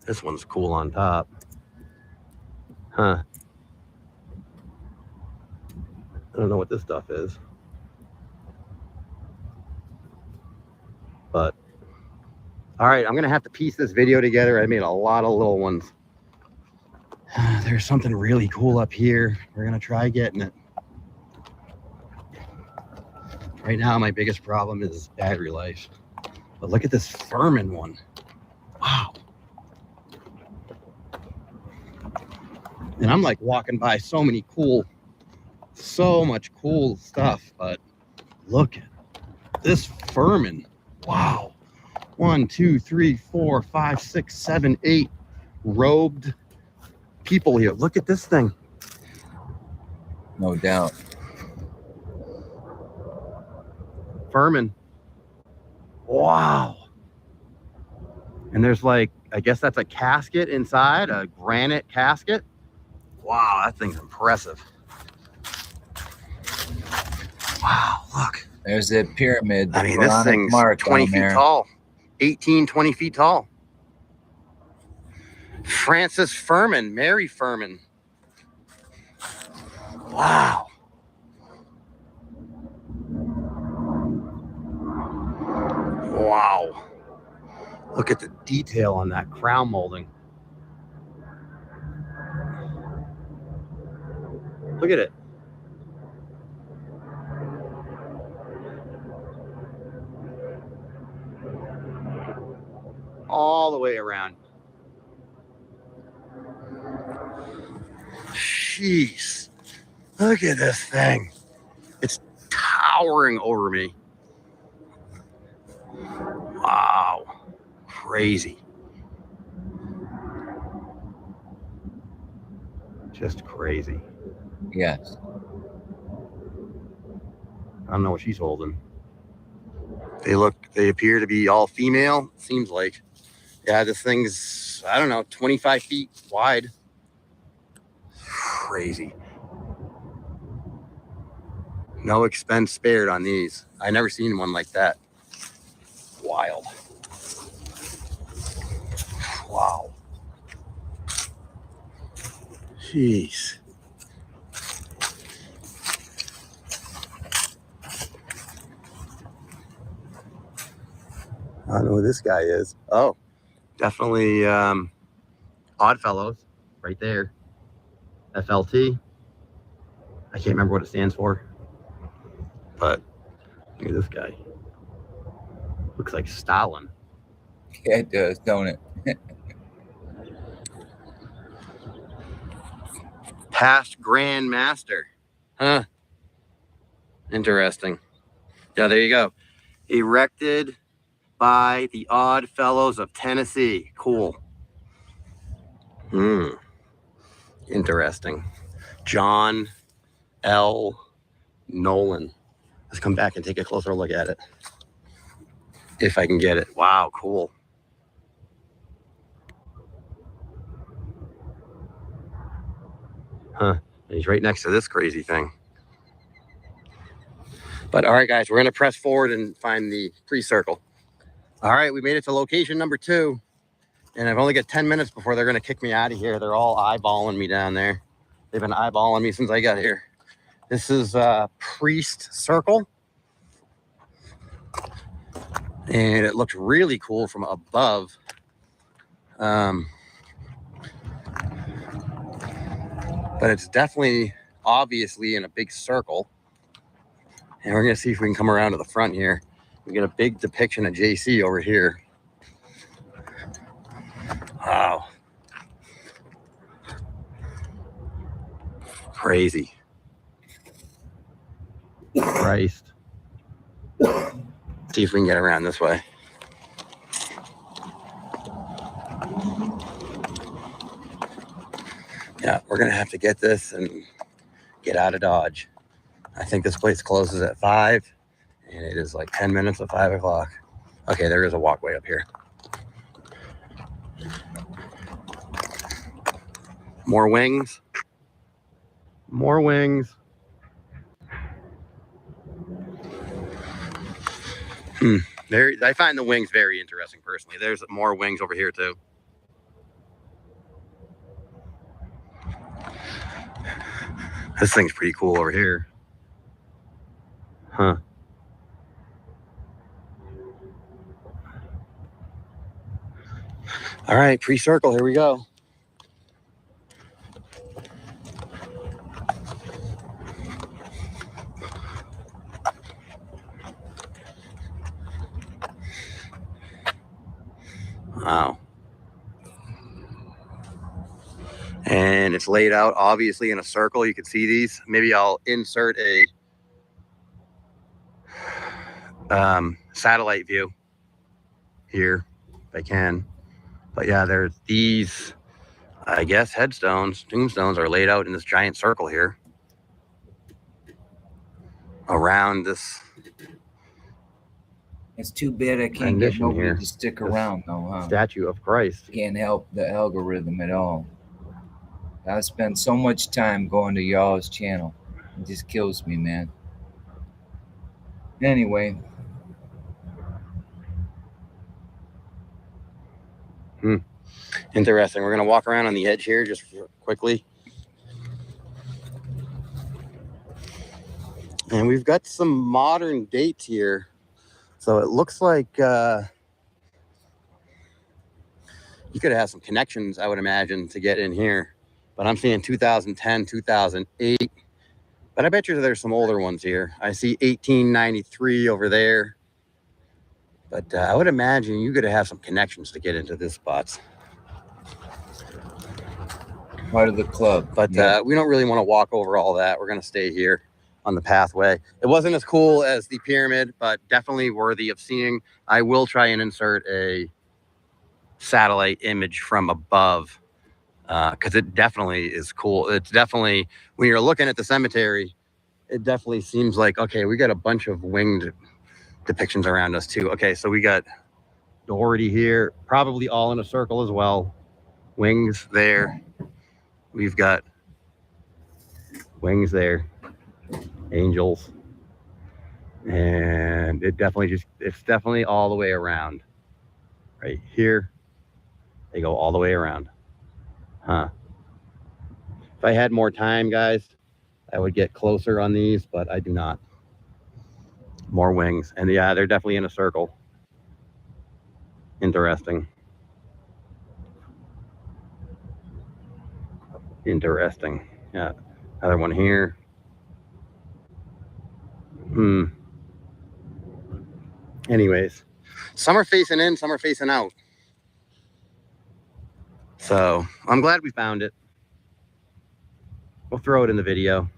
[SPEAKER 4] This one's cool on top. Huh. I don't know what this stuff is. But, all right, I'm going to have to piece this video together. I made a lot of little ones. There's something really cool up here. We're going to try getting it. Right now, my biggest problem is battery life. But look at this Furman one. Wow. And I'm like walking by so much cool stuff. But look at this Furman. Wow. 1, 2, 3, 4, 5, 6, 7, 8 robed people here. Look at this thing.
[SPEAKER 1] No doubt.
[SPEAKER 4] Furman. Wow. And there's like, I guess that's a casket inside, a granite casket. Wow, that thing's impressive. Wow, look.
[SPEAKER 1] There's that pyramid.
[SPEAKER 4] I mean, this thing's 20 feet tall. 18, 20 feet tall. Francis Furman, Mary Furman. Wow. Wow. Look at the detail on that crown molding. Look at it. All the way around. Jeez. Look at this thing. It's towering over me. Wow. Crazy. Just crazy.
[SPEAKER 1] Yes.
[SPEAKER 4] I don't know what she's holding. They appear to be all female, seems like. Yeah, this thing's, I don't know, 25 feet wide. Crazy. No expense spared on these. I never seen one like that. Wild. Wow. Jeez. I don't know who this guy is. Oh, definitely Oddfellows right there. FLT. I can't remember what it stands for. But look at this guy. Looks like Stalin.
[SPEAKER 1] Yeah, it does, don't it?
[SPEAKER 4] Past Grand Master. Huh. Interesting. Yeah, there you go. Erected by the Odd Fellows of Tennessee. Cool. Interesting. John L. Nolan. Let's come back and take a closer look at it. If I can get it. Wow, cool. Huh. And he's right next to this crazy thing. But all right, guys, we're going to press forward and find the pre-circle. All right, we made it to location number 2. And I've only got 10 minutes before they're going to kick me out of here. They're all eyeballing me down there. They've been eyeballing me since I got here. This is Priest Circle. And it looks really cool from above. But it's definitely, obviously, in a big circle. And we're going to see if we can come around to the front here. We get a big depiction of JC over here. Wow. Crazy. Christ. See if we can get around this way. Yeah, we're going to have to get this and get out of Dodge. I think this place closes at 5, and it is like 10 minutes of 5 o'clock. Okay, there is a walkway up here. More wings. More wings. I find the wings very interesting personally. There's more wings over here too. This thing's pretty cool over here. Huh. All right, pre-circle, here we go. Wow. And it's laid out obviously in a circle. You can see these. Maybe I'll insert a satellite view here if I can. But yeah, there's these, I guess, headstones, tombstones are laid out in this giant circle here around this.
[SPEAKER 1] It's too bad I can't get nobody
[SPEAKER 4] here.
[SPEAKER 1] to stick around though, huh?
[SPEAKER 4] Statue of Christ.
[SPEAKER 1] Can't help the algorithm at all. I spend so much time going to y'all's channel. It just kills me, man. Anyway.
[SPEAKER 4] Interesting. We're going to walk around on the edge here just quickly. And we've got some modern dates here. So it looks like you could have some connections, I would imagine, to get in here. But I'm seeing 2010, 2008. But I bet you there's some older ones here. I see 1893 over there. But I would imagine you could have some connections to get into this spots.
[SPEAKER 1] Part of the club.
[SPEAKER 4] But
[SPEAKER 1] yeah.
[SPEAKER 4] We don't really want to walk over all that. We're going to stay here on the pathway. It wasn't as cool as the pyramid, but definitely worthy of seeing. I will try and insert a satellite image from above because it definitely is cool. It's definitely, when you're looking at the cemetery, it definitely seems like, okay, we got a bunch of winged depictions around us too. Okay, so we got Doherty here, probably all in a circle as well. Wings there. We've got wings there. Angels. And it definitely just, it's definitely all the way around. Right here. They go all the way around. Huh. If I had more time, guys, I would get closer on these, but I do not. More wings. And yeah, they're definitely in a circle. Interesting. Interesting. Yeah. Another one here. Anyways, some are facing in, some are facing out. So I'm glad we found it. We'll throw it in the video.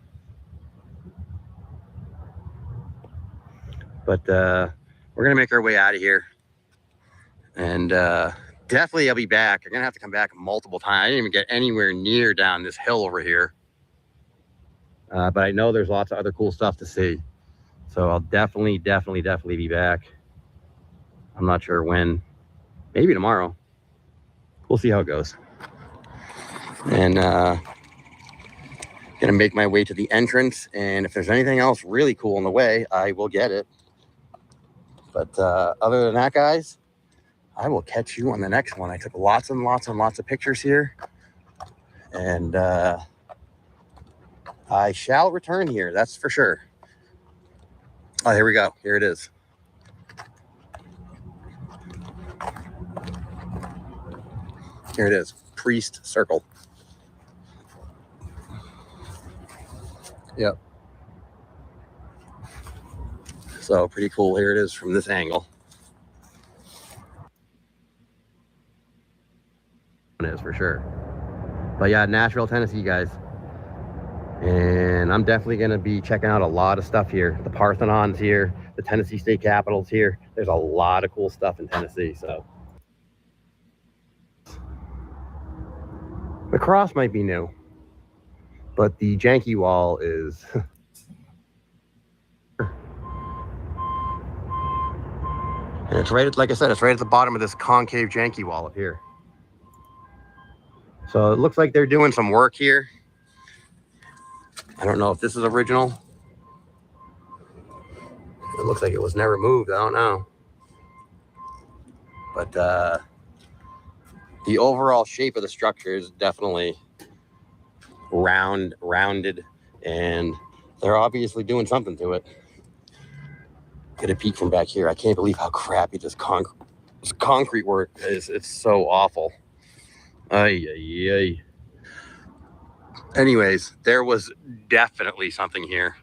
[SPEAKER 4] But we're gonna make our way out of here. And definitely I'll be back. I'm gonna have to come back multiple times. I didn't even get anywhere near down this hill over here. But I know there's lots of other cool stuff to see. So I'll definitely be back. I'm not sure when. Maybe tomorrow. We'll see how it goes. And gonna make my way to the entrance. And if there's anything else really cool in the way, I will get it. But other than that, guys, I will catch you on the next one. I took lots and lots of pictures here. And I shall return here, that's for sure. Oh, here we go. Here it is. Here it is. Priest Circle. Yep. So pretty cool. Here it is from this angle. It is for sure. But yeah, Nashville, Tennessee, guys. And I'm definitely going to be checking out a lot of stuff here. The Parthenon's here. The Tennessee State Capitol's here. There's a lot of cool stuff in Tennessee. So the cross might be new, but the janky wall is And it's right at, like I said, it's right at the bottom of this concave janky wall up here. So it looks like they're doing some work here. I don't know if this is original. It looks like it was never moved. I don't know. But the overall shape of the structure is definitely rounded, and they're obviously doing something to it. Get a peek from back here. I can't believe how crappy this concrete work is. It's so awful. Ay, ay, ay. Anyways, there was definitely something here.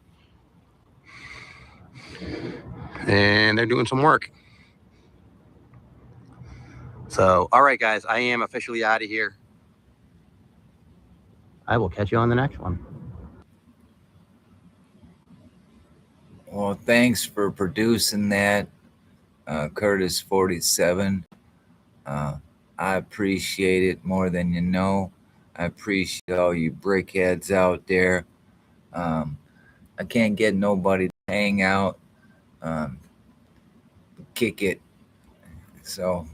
[SPEAKER 4] And they're doing some work. So, all right, guys, I am officially out of here. I will catch you on the next one.
[SPEAKER 1] Well, thanks for producing that, Kurtis47. I appreciate it more than you know. I appreciate all you brickheads out there. I can't get nobody to hang out, kick it. So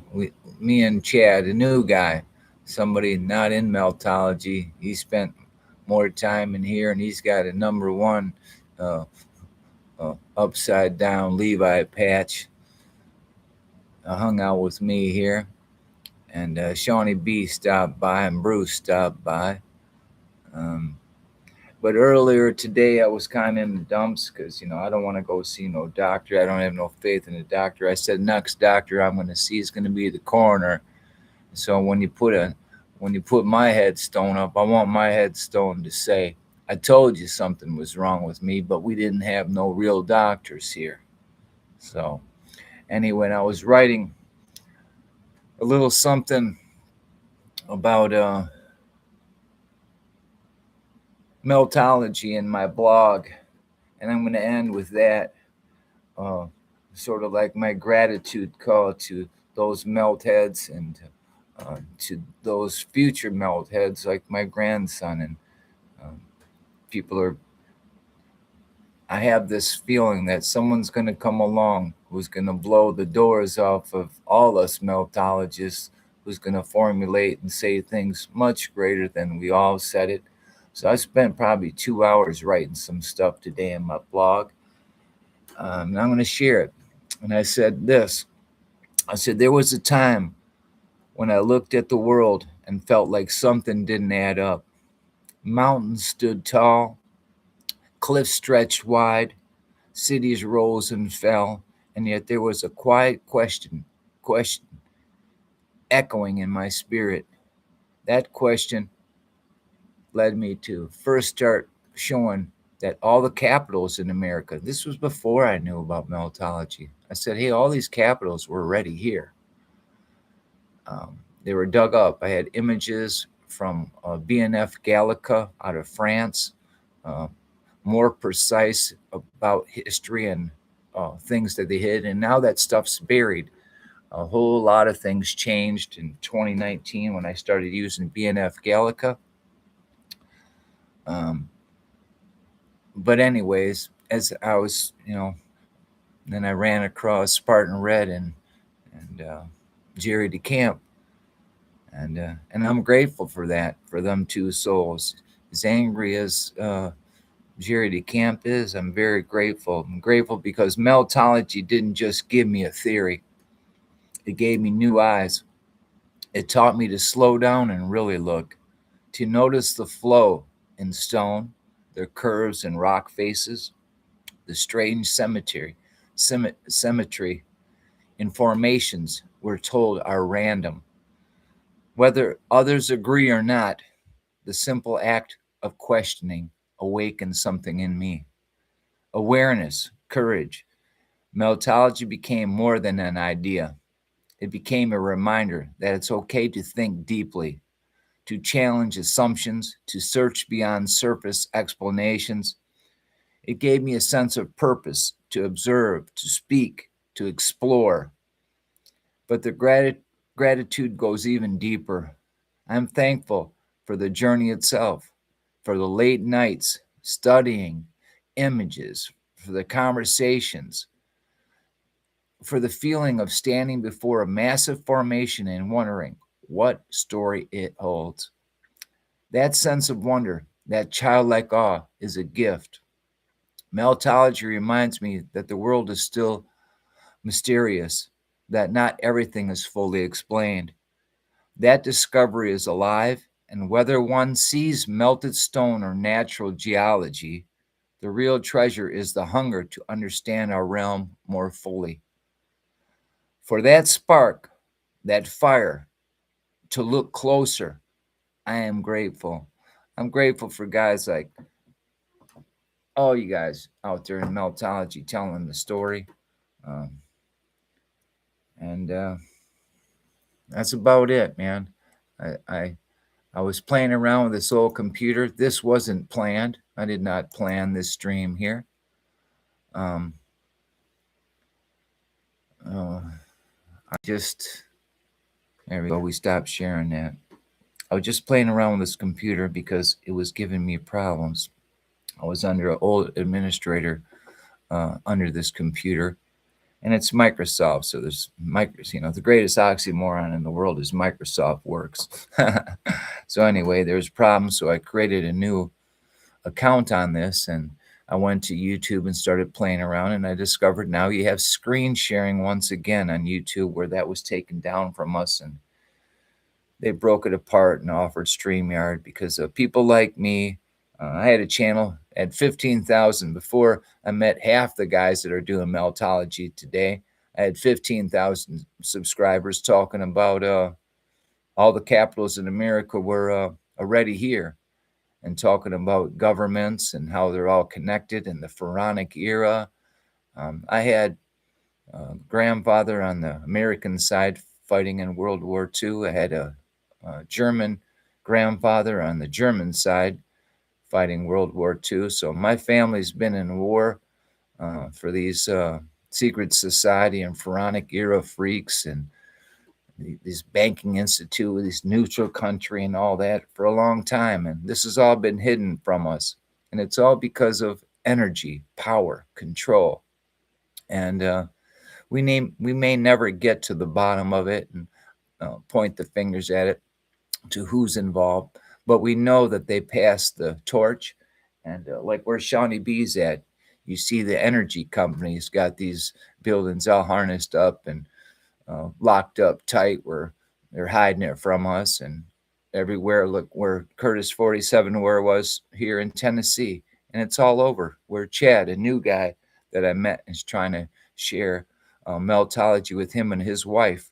[SPEAKER 1] me and Chad, a new guy, somebody not in meltology, he spent more time in here, and he's got a #1 upside down Levi patch. Hung out with me here, and Shawnybee stopped by, and Bruce stopped by. But earlier today, I was kind of in the dumps because, I don't want to go see no doctor. I don't have no faith in the doctor. I said, next doctor I'm going to see is going to be the coroner. So when you put my headstone up, I want my headstone to say, I told you something was wrong with me, but we didn't have no real doctors here. So anyway, I was writing a little something about meltology in my blog, and I'm going to end with that, sort of like my gratitude call to those melt heads, and to those future melt heads like my grandson. And I have this feeling that someone's going to come along who's going to blow the doors off of all us meltologists, who's going to formulate and say things much greater than we all said it. So I spent probably 2 hours writing some stuff today in my blog. And I'm going to share it. And I said this. I said, there was a time when I looked at the world and felt like something didn't add up. Mountains stood tall, cliffs stretched wide, cities rose and fell, and yet there was a quiet question echoing in my spirit. That question led me to first start showing that all the capitals in America, this was before I knew about meltology. I said, hey, all these capitals were already here. They were dug up. I had images from BNF Gallica out of France, more precise about history and things that they hid. And now that stuff's buried. A whole lot of things changed in 2019 when I started using BNF Gallica. But anyways, as I was, then I ran across Spartan Red and Jerry DeCamp. And I'm grateful for that, for them two souls. As angry as Jerry DeCamp is, I'm very grateful. I'm grateful because meltology didn't just give me a theory. It gave me new eyes. It taught me to slow down and really look, to notice the flow in stone, their curves and rock faces, the strange symmetry in formations we're told are random. Whether others agree or not, the simple act of questioning awakened something in me. Awareness, courage. Meltology became more than an idea. It became a reminder that it's okay to think deeply, to challenge assumptions, to search beyond surface explanations. It gave me a sense of purpose, to observe, to speak, to explore. But the gratitude goes even deeper. I'm thankful for the journey itself, for the late nights studying images, for the conversations, for the feeling of standing before a massive formation and wondering what story it holds. That sense of wonder, that childlike awe, is a gift. Meltology reminds me that the world is still mysterious, that not everything is fully explained. That discovery is alive, and whether one sees melted stone or natural geology, the real treasure is the hunger to understand our realm more fully. For that spark, that fire, to look closer, I am grateful. I'm grateful for guys like all you guys out there in Meltology telling the story. Um, and that's about it, man. I was playing around with this old computer. This wasn't planned. I did not plan this stream here. Um, I just, there we go. We stopped sharing that. I was just playing around with this computer because it was giving me problems. I was under an old administrator under this computer, and it's Microsoft. So there's the greatest oxymoron in the world is Microsoft works. So anyway, there's problems. So I created a new account on this, and I went to YouTube and started playing around, and I discovered now you have screen sharing once again on YouTube, where that was taken down from us, and they broke it apart and offered StreamYard because of people like me. I had a channel at 15,000 before I met half the guys that are doing Meltology today. I had 15,000 subscribers talking about all the capitals in America were already here, and talking about governments and how they're all connected in the Pharaonic era. I had a grandfather on the American side fighting in World War II. I had a German grandfather on the German side fighting World War II. So my family's been in war for these secret society and Pharaonic era freaks and this banking institute, this neutral country and all that for a long time. And this has all been hidden from us. And it's all because of energy, power, control. And we may never get to the bottom of it and point the fingers at it to who's involved, but we know that they passed the torch. And like where Shawnybee's at, you see the energy companies got these buildings all harnessed up and locked up tight where they're hiding it from us. And everywhere, look where Kurtis47 where it was here in Tennessee, and it's all over. Where Chad, a new guy that I met, is trying to share Meltology with him and his wife.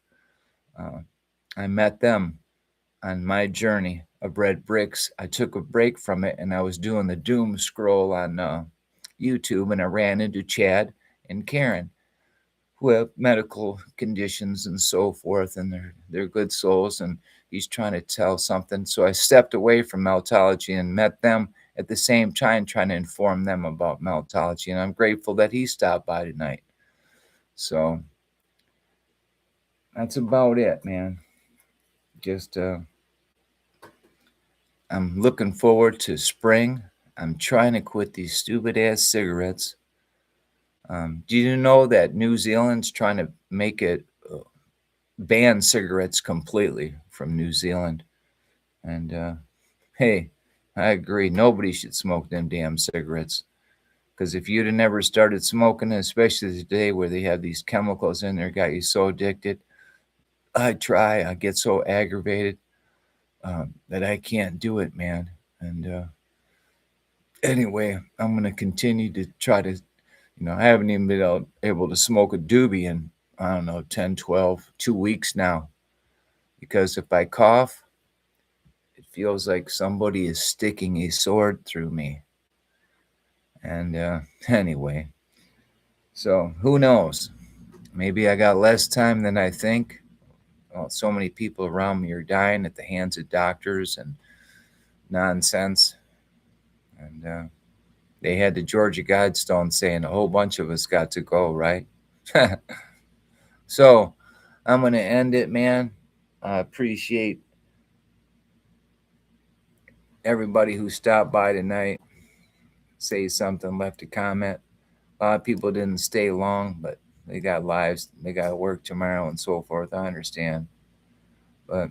[SPEAKER 1] I met them on my journey of red bricks. I took a break from it, and I was doing the doom scroll on YouTube, and I ran into Chad and Karen, who have medical conditions and so forth, and they're good souls, and he's trying to tell something. So I stepped away from Meltology and met them at the same time, trying to inform them about Meltology, and I'm grateful that he stopped by tonight. So that's about it, man. Just I'm looking forward to spring. I'm trying to quit these stupid ass cigarettes. Do you know that New Zealand's trying to make it ban cigarettes completely from New Zealand? And hey, I agree. Nobody should smoke them damn cigarettes. Because if you'd have never started smoking, especially today where they have these chemicals in there, got you so addicted. I get so aggravated that I can't do it, man. And anyway, I'm going to continue to try to, I haven't even been able to smoke a doobie in, I don't know, 10, 12, 2 weeks now. Because if I cough, it feels like somebody is sticking a sword through me. And anyway, so who knows? Maybe I got less time than I think. Well, so many people around me are dying at the hands of doctors and nonsense. And they had the Georgia Guidestone saying a whole bunch of us got to go, right? So I'm going to end it, man. I appreciate everybody who stopped by tonight, say something, left a comment. A lot of people didn't stay long, but they got lives, they got to work tomorrow and so forth. I understand, but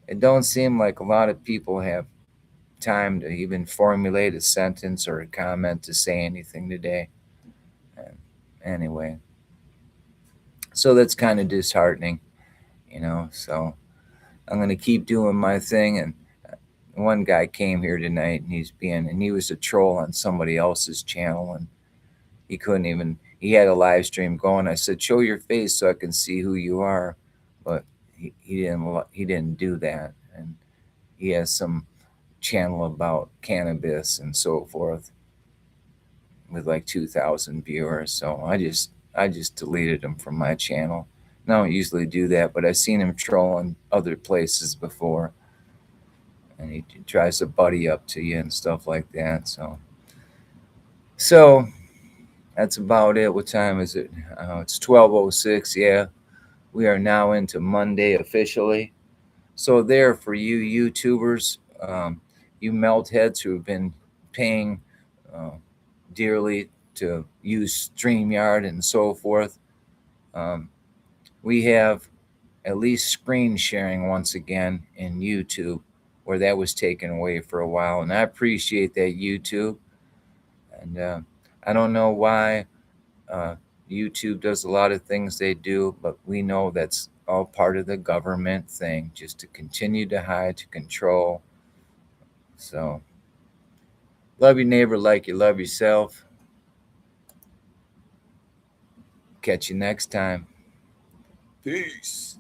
[SPEAKER 1] it don't seem like a lot of people have time to even formulate a sentence or a comment to say anything today. And anyway, so that's kind of disheartening, you know. So I'm gonna keep doing my thing. And one guy came here tonight, and he was a troll on somebody else's channel, and he couldn't even. He had a live stream going. I said, "Show your face so I can see who you are," but he didn't do that. And he has some channel about cannabis and so forth with like 2,000 viewers. So I just deleted him from my channel. I don't usually do that, but I've seen him trolling other places before, and he tries to buddy up to you and stuff like that. So that's about it. What time is it? It's 12:06. Yeah, we are now into Monday officially. So there for you YouTubers, you melt heads who have been paying dearly to use StreamYard and so forth. We have at least screen sharing once again in YouTube, where that was taken away for a while, and I appreciate that, YouTube. And I don't know why YouTube does a lot of things they do, but we know that's all part of the government thing, just to continue to hide, to control. So love your neighbor like you love yourself. Catch you next time. Peace.